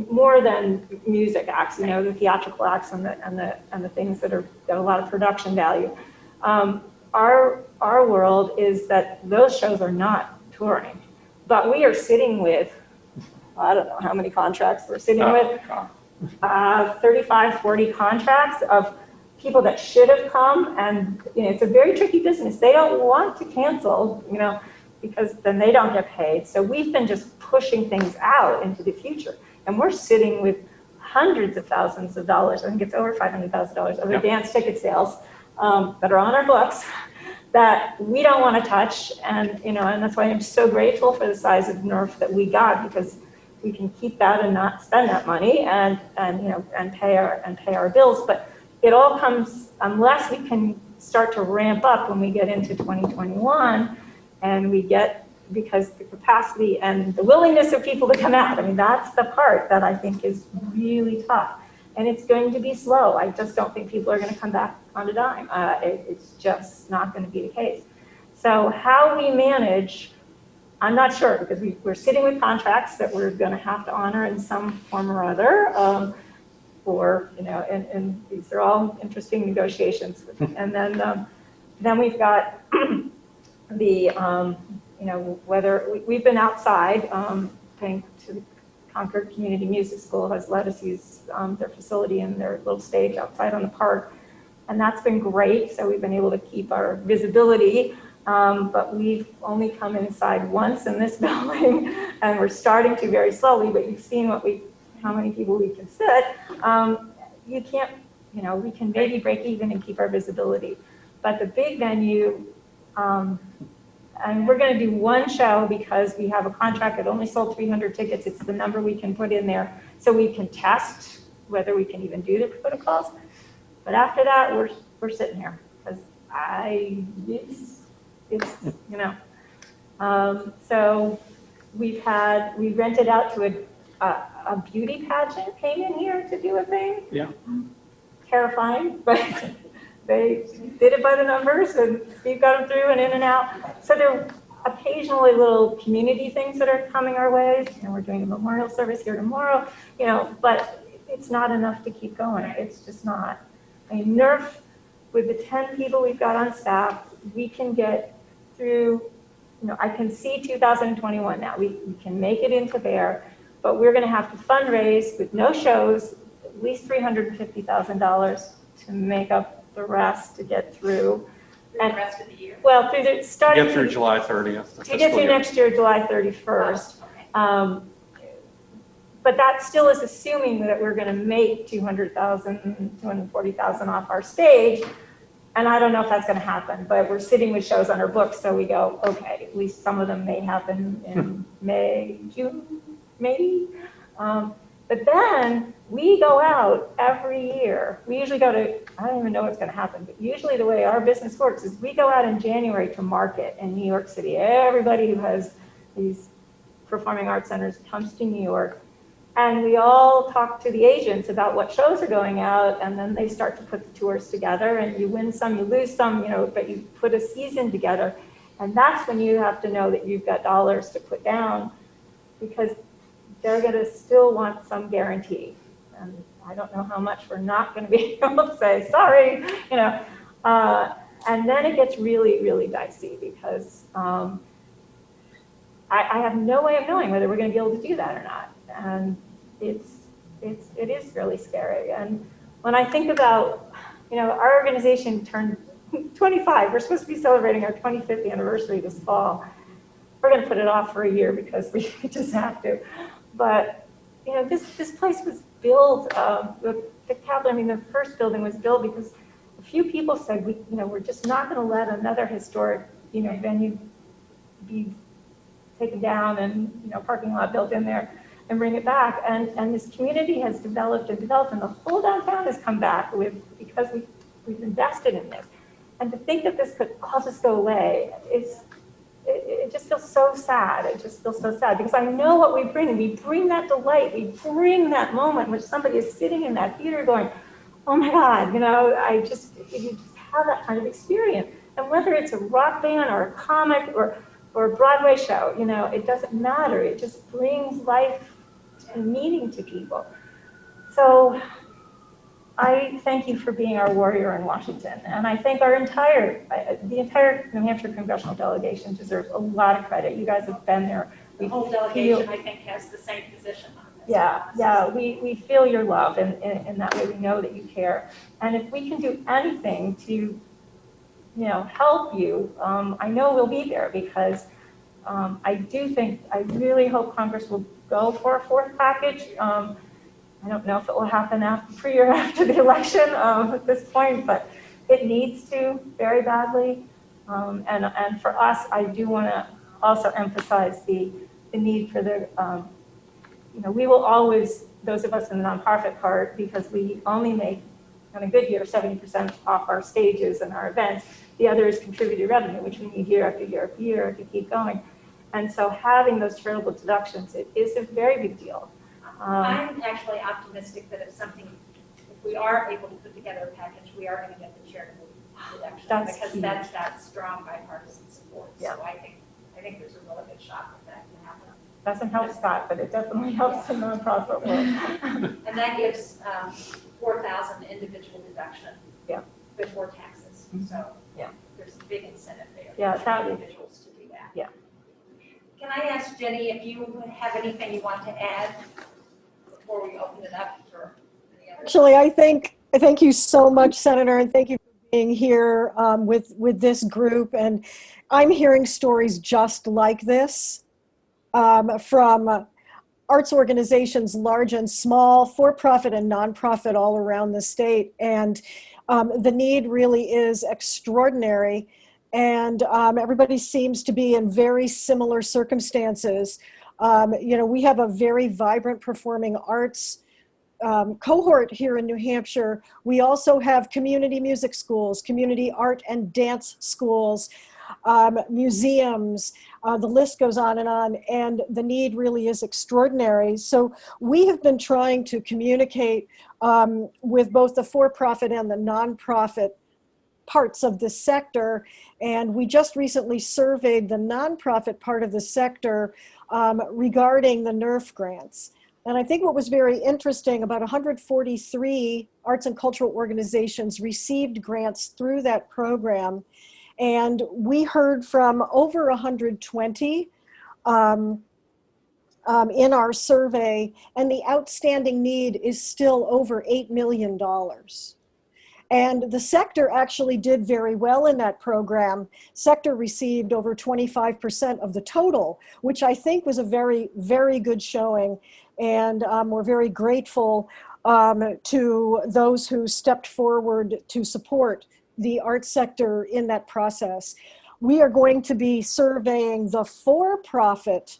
more than music acts, you know, the theatrical acts and the things that got a lot of production value. Our world is that those shows are not touring, but we are sitting with, I don't know how many contracts we're sitting with, 35, 40 contracts of people that should have come, and you know, it's a very tricky business. They don't want to cancel, you know, because then they don't get paid. So we've been just pushing things out into the future, and we're sitting with hundreds of thousands of dollars. I think it's over $500,000 of advance ticket sales that are on our books that we don't want to touch, and you know, and that's why I'm so grateful for the size of NERF that we got, because we can keep that and not spend that money and you know, and pay our bills. But it all comes, unless we can start to ramp up when we get into 2021 and we get, because the capacity and the willingness of people to come out, I mean, that's the part that I think is really tough. And it's going to be slow. I just don't think people are going to come back on a dime. It's just not going to be the case. So how we manage, I'm not sure, because we're sitting with contracts that we're going to have to honor in some form or other, or, you know, and these are all interesting negotiations. And then we've got the, you know, whether we've been outside, thanks to the Concord Community Music School has let us use their facility and their little stage outside on the park. And that's been great. So we've been able to keep our visibility. But we've only come inside once in this building, and we're starting to very slowly, but you've seen how many people we can sit. You can't, you know, we can maybe break even and keep our visibility. But the big venue, and we're going to do one show because we have a contract that only sold 300 tickets. It's the number we can put in there so we can test whether we can even do the protocols. But after that, we're sitting here because it's, you know, so we rented out to a beauty pageant came in here to do a thing. Yeah. Terrifying, but they did it by the numbers, and Steve got them through and in and out. So there are occasionally little community things that are coming our way. You know, we're doing a memorial service here tomorrow, you know, but it's not enough to keep going. It's just not. I mean, NERF, with the 10 people we've got on staff, we can get through, you know, I can see 2021 now. We can make it into there, but we're going to have to fundraise with no shows, at least $350,000 to make up the rest to get through. And the rest of the year? Well, through the starting. Get through July 30th. To get through next year, July 31st. Oh, okay. But that still is assuming that we're going to make $200,000, $240,000 off our stage. And I don't know if that's going to happen, but we're sitting with shows on our books, so we go, okay, at least some of them may happen in May, June, maybe. But then we go out every year. We usually go to, I don't even know what's going to happen, but usually the way our business works is we go out in January to market in New York City. Everybody who has these performing arts centers comes to New York. And we all talk to the agents about what shows are going out, and then they start to put the tours together, and you win some, you lose some, you know, but you put a season together. And that's when you have to know that you've got dollars to put down, because they're going to still want some guarantee. And I don't know how much we're not going to be able to say, sorry, you know. And then it gets really, really dicey, because I have no way of knowing whether we're going to be able to do that or not. And it is really scary. And when I think about, you know, our organization turned 25. We're supposed to be celebrating our 25th anniversary this fall. We're going to put it off for a year because we just have to. But, you know, this place was built, the Capitol, I mean, the first building was built because a few people said, we're just not going to let another historic, you know, venue be taken down and, parking lot built in there and bring it back. And this community has developed and developed, and the whole downtown has come back because we've invested in this. And to think that this could all just go away it just feels so sad. It just feels so sad because I know what we bring. We bring that delight. We bring that moment when somebody is sitting in that theater going, oh my God, you just have that kind of experience. And whether it's a rock band or a comic or a Broadway show, it doesn't matter. It just brings life and meaning to people. So I thank you for being our warrior in Washington. And I think the entire New Hampshire congressional delegation deserves a lot of credit. You guys have been there. The whole delegation, I think, has the same position on this. Yeah, we feel your love, and that way we know that you care. And if we can do anything to, help you, I know we'll be there because I really hope Congress will go for a fourth package. I don't know if it will happen pre or after the election at this point, but it needs to very badly. And for us, I do want to also emphasize the need for we will always, those of us in the nonprofit part, because we only make, on a good year, 70% off our stages and our events. The other is contributed revenue, which we need year after year after year to keep going. And so having those charitable deductions, it is a very big deal. I'm actually optimistic that if we are able to put together a package, we are going to get the charitable deduction because huge. That's got strong bipartisan support. Yeah. So I think there's a really good shot that can happen. Doesn't help Scott, but it definitely helps the nonprofit world. And that gives $4,000 individual deduction before taxes. Mm-hmm. So there's a big incentive there for individuals to do that. Yeah. Can I ask Jenny if you have anything you want to add before we open it up for any other? Actually, I thank you so much, Senator, and thank you for being here with this group. And I'm hearing stories just like this from arts organizations, large and small, for-profit and nonprofit, all around the state. And the need really is extraordinary. And everybody seems to be in very similar circumstances. We have a very vibrant performing arts cohort here in New Hampshire. We also have community music schools, community art and dance schools, museums, the list goes on, and the need really is extraordinary. So we have been trying to communicate with both the for-profit and the nonprofit parts of the sector, and we just recently surveyed the nonprofit part of the sector regarding the NERF grants. And I think what was very interesting, about 143 arts and cultural organizations received grants through that program, and we heard from over 120 in our survey, and the outstanding need is still over $8 million. And the sector actually did very well in that program. Sector received over 25% of the total, which I think was a very, very good showing. And we're very grateful to those who stepped forward to support the arts sector in that process. We are going to be surveying the for-profit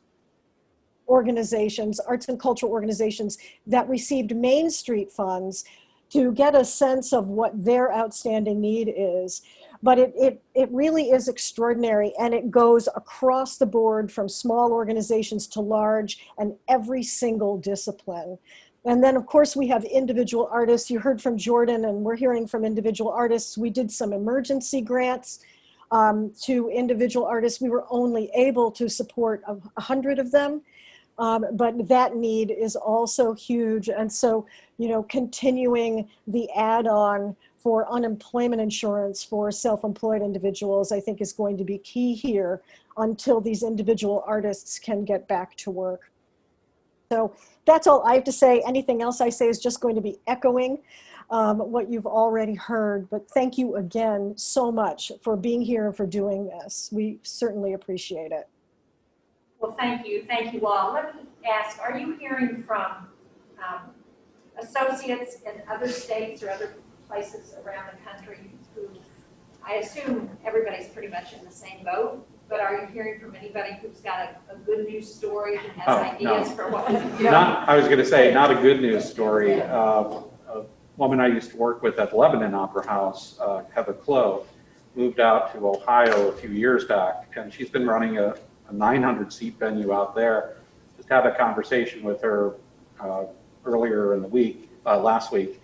organizations, arts and cultural organizations that received Main Street funds, to get a sense of what their outstanding need is. But it really is extraordinary, and it goes across the board from small organizations to large and every single discipline. And then of course we have individual artists. You heard from Jordan, and we're hearing from individual artists. We did some emergency grants to individual artists. We were only able to support 100 of them. But that need is also huge. And so, continuing the add-on for unemployment insurance for self-employed individuals, I think is going to be key here until these individual artists can get back to work. So that's all I have to say. Anything else I say is just going to be echoing what you've already heard. But thank you again so much for being here and for doing this. We certainly appreciate it. Well, thank you. Thank you all. Let me ask, are you hearing from associates in other states or other places around the country who, I assume everybody's pretty much in the same boat, but are you hearing from anybody who's got a good news story and has Oh, no. ideas for what? Not, I was going to say, not a good news story. A woman I used to work with at the Lebanon Opera House, Heather Clow, moved out to Ohio a few years back, and she's been running a 900-seat venue out there. Just had a conversation with her earlier in the week, last week,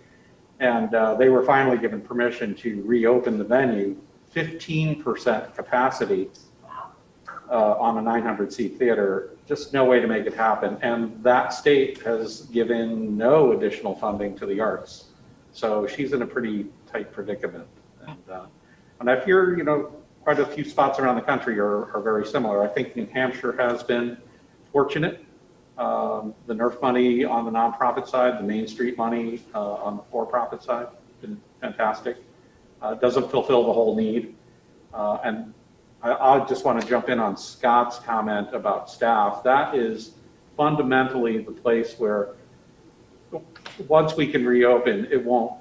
and they were finally given permission to reopen the venue, 15% capacity on a 900-seat theater. Just no way to make it happen. And that state has given no additional funding to the arts. So she's in a pretty tight predicament. And I hear, quite a few spots around the country are very similar. I think New Hampshire has been fortunate. The NERF money on the nonprofit side, the Main Street money on the for-profit side, been fantastic. Doesn't fulfill the whole need. And I just want to jump in on Scott's comment about staff. That is fundamentally the place where once we can reopen, it won't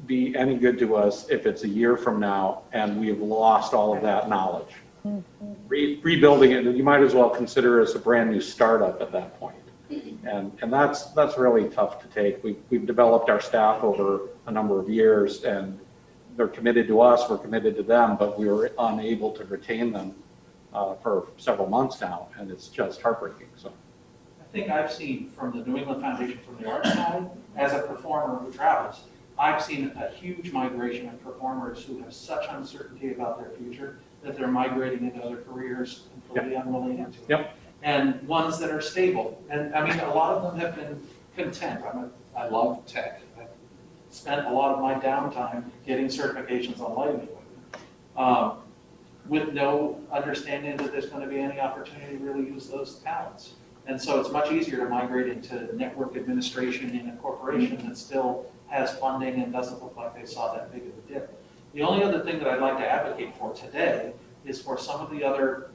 be any good to us if it's a year from now and we've lost all of that knowledge. Rebuilding it, you might as well consider it as a brand new startup at that point. And that's really tough to take. We've developed our staff over a number of years, and they're committed to us, we're committed to them, but we were unable to retain them for several months now, and it's just heartbreaking. So I think I've seen from the New England Foundation from the Arts side, as a performer who travels, I've seen a huge migration of performers who have such uncertainty about their future that they're migrating into other careers completely unrelated to it. And ones that are stable. And I mean, a lot of them have been content. I love tech. I've spent a lot of my downtime getting certifications on lighting equipment with no understanding that there's going to be any opportunity to really use those talents. And so it's much easier to migrate into network administration in a corporation that still has funding and doesn't look like they saw that big of a dip. The only other thing that I'd like to advocate for today is for some of the other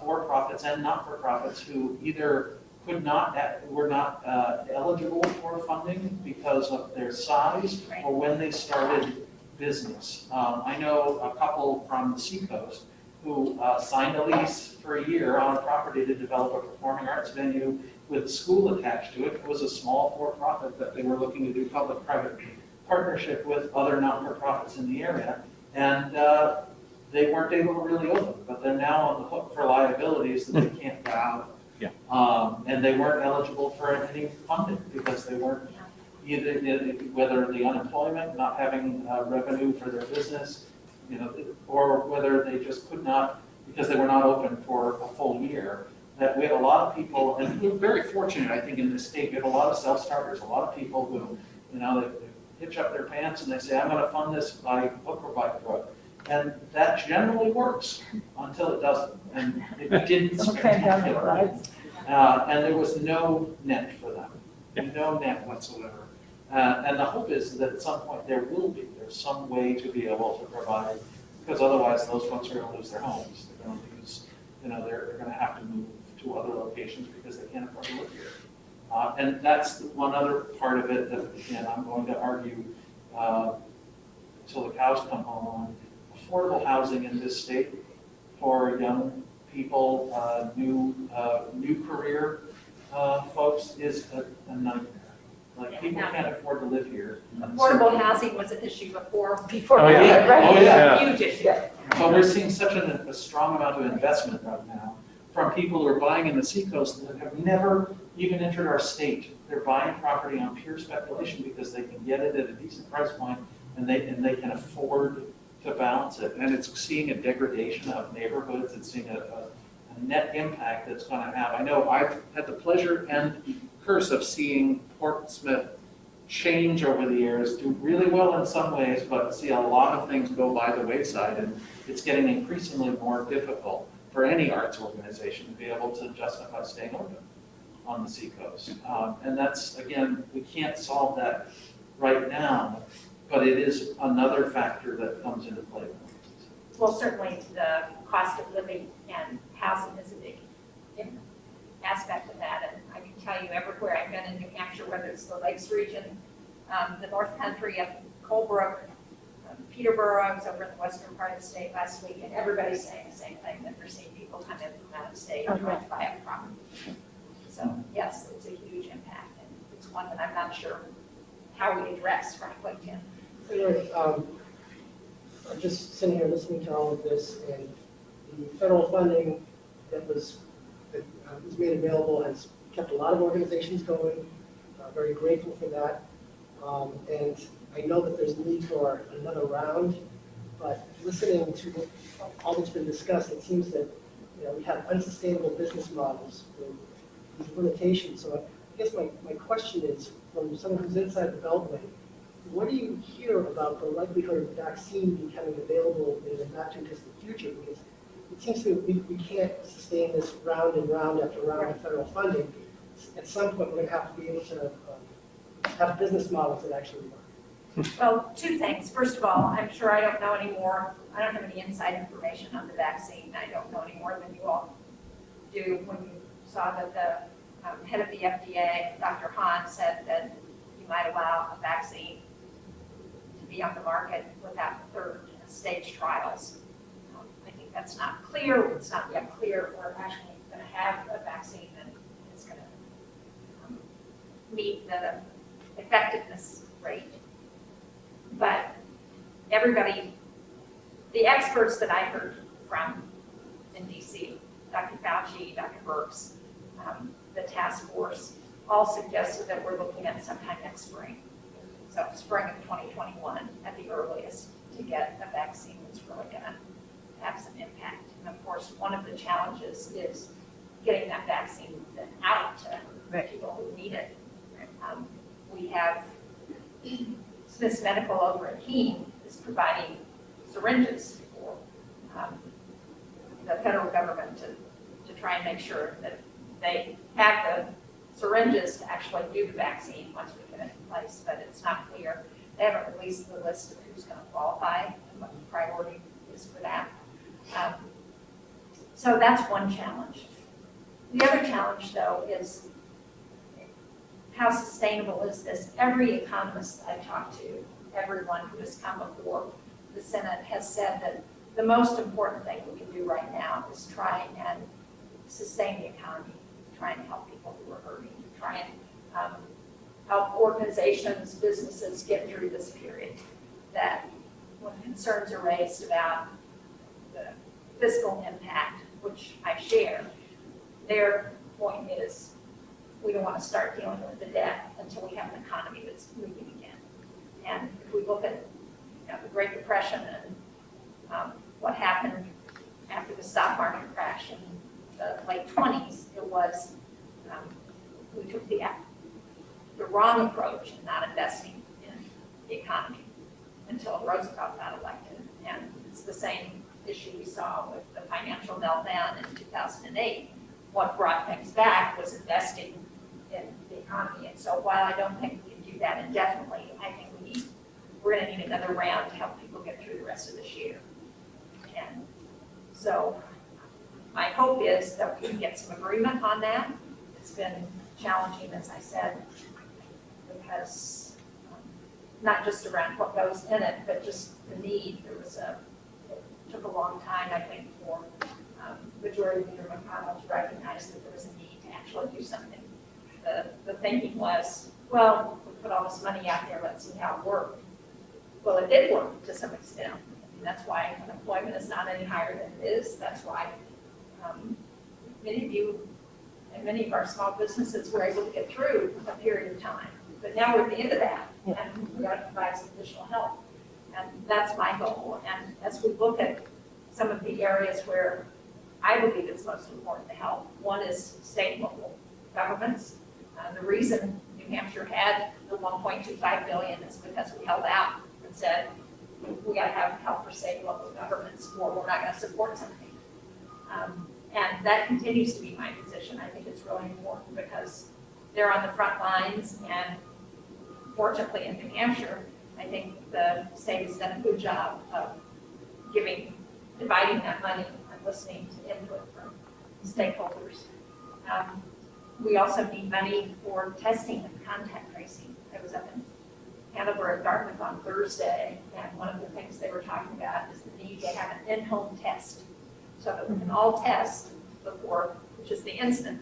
for-profits and not-for-profits who either were not eligible for funding because of their size or when they started business. I know a couple from the Seacoast who signed a lease for a year on a property to develop a performing arts venue with school attached to it. It was a small for-profit that they were looking to do public-private partnership with other not-for-profits in the area. And they weren't able to really open, but they're now on the hook for liabilities that they can't get out of. And they weren't eligible for any funding because they weren't either, whether the unemployment, not having revenue for their business, or whether they just could not, because they were not open for a full year. That we had a lot of people, and we're very fortunate, I think, in this state. We have a lot of self-starters, a lot of people who, they hitch up their pants and they say, I'm going to fund this by hook or by crook. And that generally works until it doesn't. And it didn't spectacularly. And there was no net for them, no net whatsoever. And the hope is that at some point there's some way to be able to provide, because otherwise those folks are going to lose their homes. They're going to lose, they're going to have to move to other locations because they can't afford to live here. And that's one other part of it that, again, I'm going to argue until the cows come home on. Affordable housing in this state for young people, new career folks is a nightmare. Like, people can't afford to live here. Affordable housing was an issue before. Oh, yeah. Right? Oh, yeah. Huge issue. But we're seeing such a strong amount of investment right now from people who are buying in the Seacoast that have never even entered our state. They're buying property on pure speculation because they can get it at a decent price point and they can afford to balance it. And it's seeing a degradation of neighborhoods. It's seeing a net impact that's going to have. I know I've had the pleasure and curse of seeing Portsmouth change over the years, do really well in some ways, but see a lot of things go by the wayside, and it's getting increasingly more difficult for any arts organization to be able to justify staying open on the Seacoast. And that's, again, we can't solve that right now, but it is another factor that comes into play. Well, certainly the cost of living and housing is a big aspect of that. And I can tell you everywhere I've been in New Hampshire, whether it's the Lakes region, the North Country up Colebrook, Peterborough, I was over in the western part of the state last week, and everybody's saying the same thing, that they're seeing people come in from out of state and try to buy a property. So yes, it's a huge impact, and it's one that I'm not sure how we address, frankly, Tim. I'm just sitting here listening to all of this, and the federal funding that was made available has kept a lot of organizations going. Very grateful for that. And I know that there's a need for another round, but listening to all that's been discussed, it seems that we have unsustainable business models with these limitations. So I guess my question is, from someone who's inside the Beltway, what do you hear about the likelihood of the vaccine becoming available in the not too distant future? Because it seems to me we can't sustain this round and round after round of federal funding. At some point, we're going to have to be able to have business models that actually work. Well, two things. First of all, I'm sure I don't know any more. I don't have any inside information on the vaccine. I don't know any more than you all do. When you saw that the head of the FDA, Dr. Hahn, said that you might allow a vaccine to be on the market without third stage trials. I think that's not clear. It's not yet clear if we're actually going to have a vaccine that is going to meet the effectiveness rate. But everybody, the experts that I heard from in DC, Dr. Fauci, Dr. Birx, the task force, all suggested that we're looking at sometime next spring. So spring of 2021 at the earliest to get a vaccine that's really going to have some impact. And of course, one of the challenges is getting that vaccine out to people who need it. We have Smith's Medical over at Keene is providing syringes for the federal government to try and make sure that they have the syringes to actually do the vaccine once we get it in place, but it's not clear. They haven't released the list of who's going to qualify and what the priority is for that. So that's one challenge. The other challenge, though, is how sustainable is this? Every economist I've talked to, everyone who has come before the Senate has said that the most important thing we can do right now is try and sustain the economy, try and help people who are hurting, try and help organizations, businesses get through this period. That when concerns are raised about the fiscal impact, which I share, their point is we don't want to start dealing with the debt until we have an economy that's moving again. And if we look at the Great Depression and what happened after the stock market crash in the late 20s, it was we took the wrong approach in not investing in the economy until Roosevelt got elected. And it's the same issue we saw with the financial meltdown in 2008. What brought things back was investing in the economy. And so while I don't think we can do that indefinitely, I think we're going to need another round to help people get through the rest of this year. And so my hope is that we can get some agreement on that. It's been challenging, as I said, because not just around what goes in it, but just the need. It took a long time, I think, for Majority Leader McConnell to recognize that there was a need to actually do something. The thinking was, well, we put all this money out there, let's see how it worked. Well, it did work to some extent. And that's why unemployment is not any higher than it is. That's why many of you and many of our small businesses were able to get through a period of time. But now we're at the end of that, and we got to provide some additional help. And that's my goal. And as we look at some of the areas where I believe it's most important to help, one is state and local governments. The reason New Hampshire had the $1.25 billion is because we held out and said, we got to have help for state and local governments, or we're not going to support something. And that continues to be my position. I think it's really important because they're on the front lines, and fortunately in New Hampshire, I think the state has done a good job of dividing that money and listening to input from stakeholders. We also need money for testing and contact tracing. I was up in Hanover and Dartmouth on Thursday, and one of the things they were talking about is the need to have an in-home test, so that we can all test before, which is the instant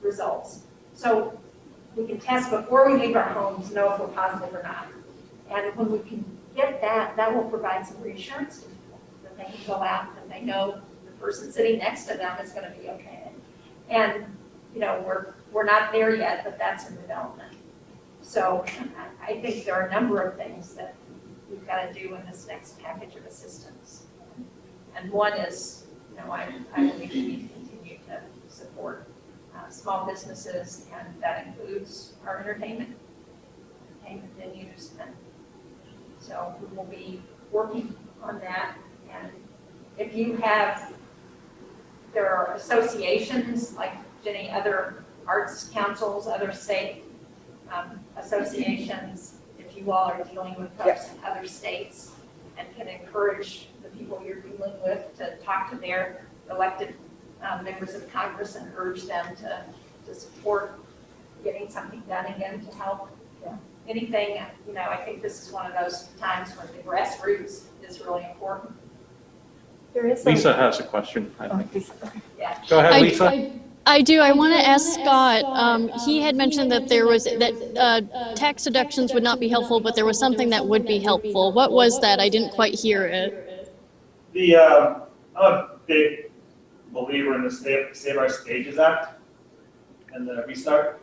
results. So we can test before we leave our homes, know if we're positive or not. And when we can get that, that will provide some reassurance to people that they can go out and they know the person sitting next to them is going to be okay. And, you know, we're not there yet, but that's in development. So I think there are a number of things that we've got to do in this next package of assistance. And one is, you know, I believe we need to continue to support small businesses, and that includes our entertainment venues. And so we will be working on that. And if you have, there are associations like Jenny, other arts councils, other state associations, if you all are dealing with folks in other states and can encourage the people you're dealing with to talk to their elected members of Congress and urge them to support getting something done again to help. Anything, you know, I think this is one of those times when the grassroots is really important. There is Lisa has a question, I think. Lisa, okay. Yeah. Go ahead, Lisa. I do. I want to ask Scott. He had mentioned that there was that tax deductions would not be helpful, but there was something that would be helpful. What was that? I didn't quite hear it. I'm a big believer in the Save Our Stages Act and the restart.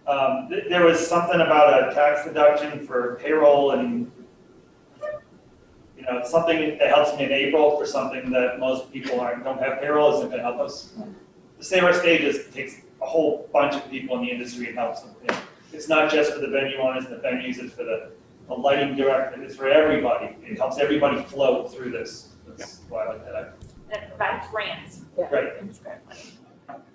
There was something about a tax deduction for payroll and, you know, something that helps me in April for something that most people don't have payroll isn't going to help us. The Save Our Stages takes a whole bunch of people in the industry and helps them. It's not just for the venue owners and the venues, it's for the lighting director, it's for everybody. It helps everybody float through this. That's why I like that. And it provides grants. Right.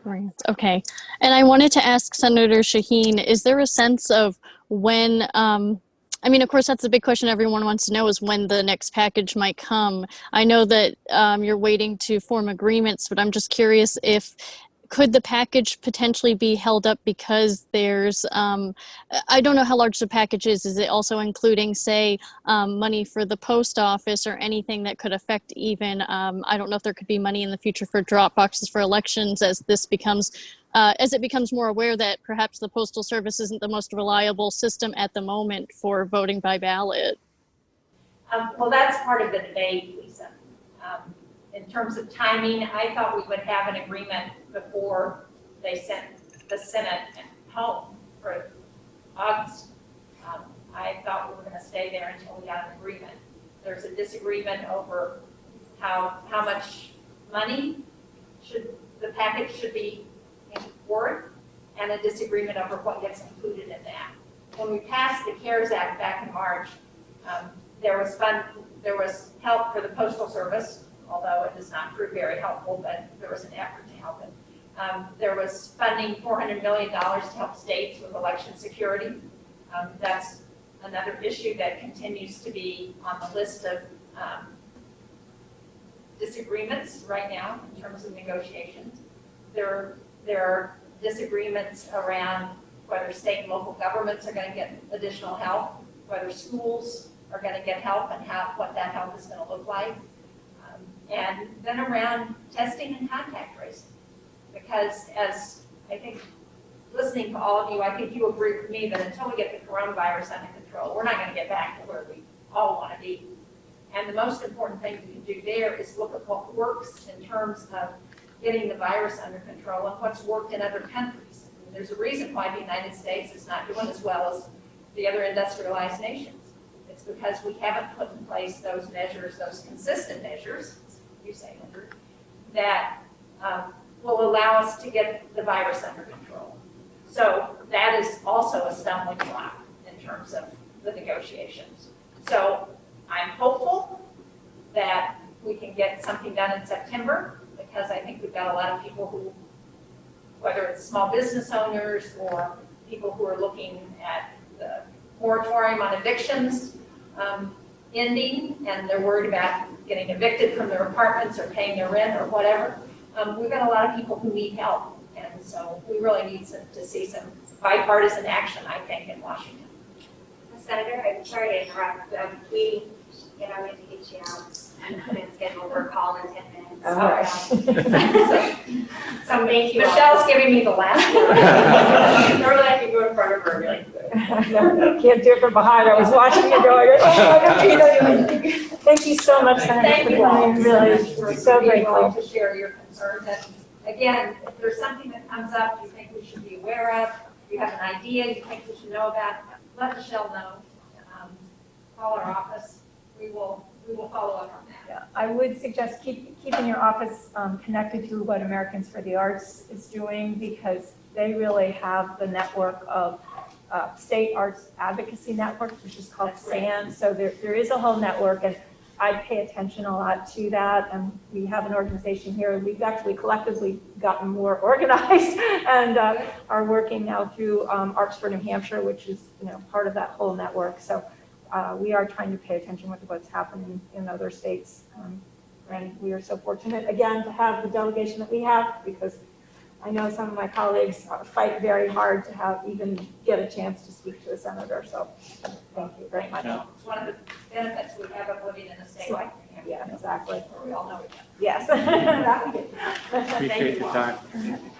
Right. Okay. And I wanted to ask Senator Shaheen, is there a sense of when, I mean, of course, that's the big question everyone wants to know is when the next package might come. I know that you're waiting to form agreements, but I'm just curious if, could the package potentially be held up because there's, I don't know how large the package is. Is it also including, say, money for the post office or anything that could affect even, I don't know if there could be money in the future for drop boxes for elections as this becomes, as it becomes more aware that perhaps the Postal Service isn't the most reliable system at the moment for voting by ballot. Well, that's part of the debate, Lisa. In terms of timing, I thought we would have an agreement before they sent the Senate home for August. I thought we were going to stay there until we got an agreement. There's a disagreement over how much money the package should be for it, and a disagreement over what gets included in that. When we passed the CARES Act back in March, there was help for the Postal Service, although it does not prove very helpful, but there was an effort to help it. There was funding, $400 million to help states with election security. That's another issue that continues to be on the list of disagreements right now in terms of negotiations. There are disagreements around whether state and local governments are going to get additional help, whether schools are going to get help, and what that help is going to look like. And then around testing and contact tracing. Because as I think, listening to all of you, I think you agree with me that until we get the coronavirus under control, we're not going to get back to where we all want to be. And the most important thing we can do there is look at what works in terms of getting the virus under control and what's worked in other countries. And there's a reason why the United States is not doing as well as the other industrialized nations. It's because we haven't put in place those measures, those consistent measures, you say, Andrew, that will allow us to get the virus under control. So that is also a stumbling block in terms of the negotiations. So I'm hopeful that we can get something done in September, because I think we've got a lot of people who, whether it's small business owners or people who are looking at the moratorium on evictions ending, and they're worried about getting evicted from their apartments or paying their rent or whatever. We've got a lot of people who need help, and so we really need to see some bipartisan action, I think, in Washington. Senator, I'm sorry to interrupt. We, we have to get you out. I've been scheduled for a call in 10 minutes. All right. So thank you all. Michelle's giving me the last word. Normally I can go in front of her and be like, No, can't do it from behind. I was watching you going, oh, thank you so much, Senator, Thank for you all. coming. Really, For so being willing grateful. to share your concerns. And again, if there's something that comes up you think we should be aware of, you have an idea you think we should know about, let Michelle know. Call our office. We will follow up on that. Yeah, I would suggest keeping your office connected to what Americans for the Arts is doing, because they really have the network of State Arts Advocacy Network, which is called SAN. So there is a whole network, and I pay attention a lot to that. And we have an organization here. We've actually collectively gotten more organized and are working now through Arts for New Hampshire, which is part of that whole network. So we are trying to pay attention with what's happening in other states. And we are so fortunate, again, to have the delegation that we have, because I know some of my colleagues fight very hard to even get a chance to speak to a senator. So thank you very much. Yeah. It's one of the benefits we have of living in a state like New Hampshire. Yeah, exactly. Where we all know each other. Yes. Appreciate your time.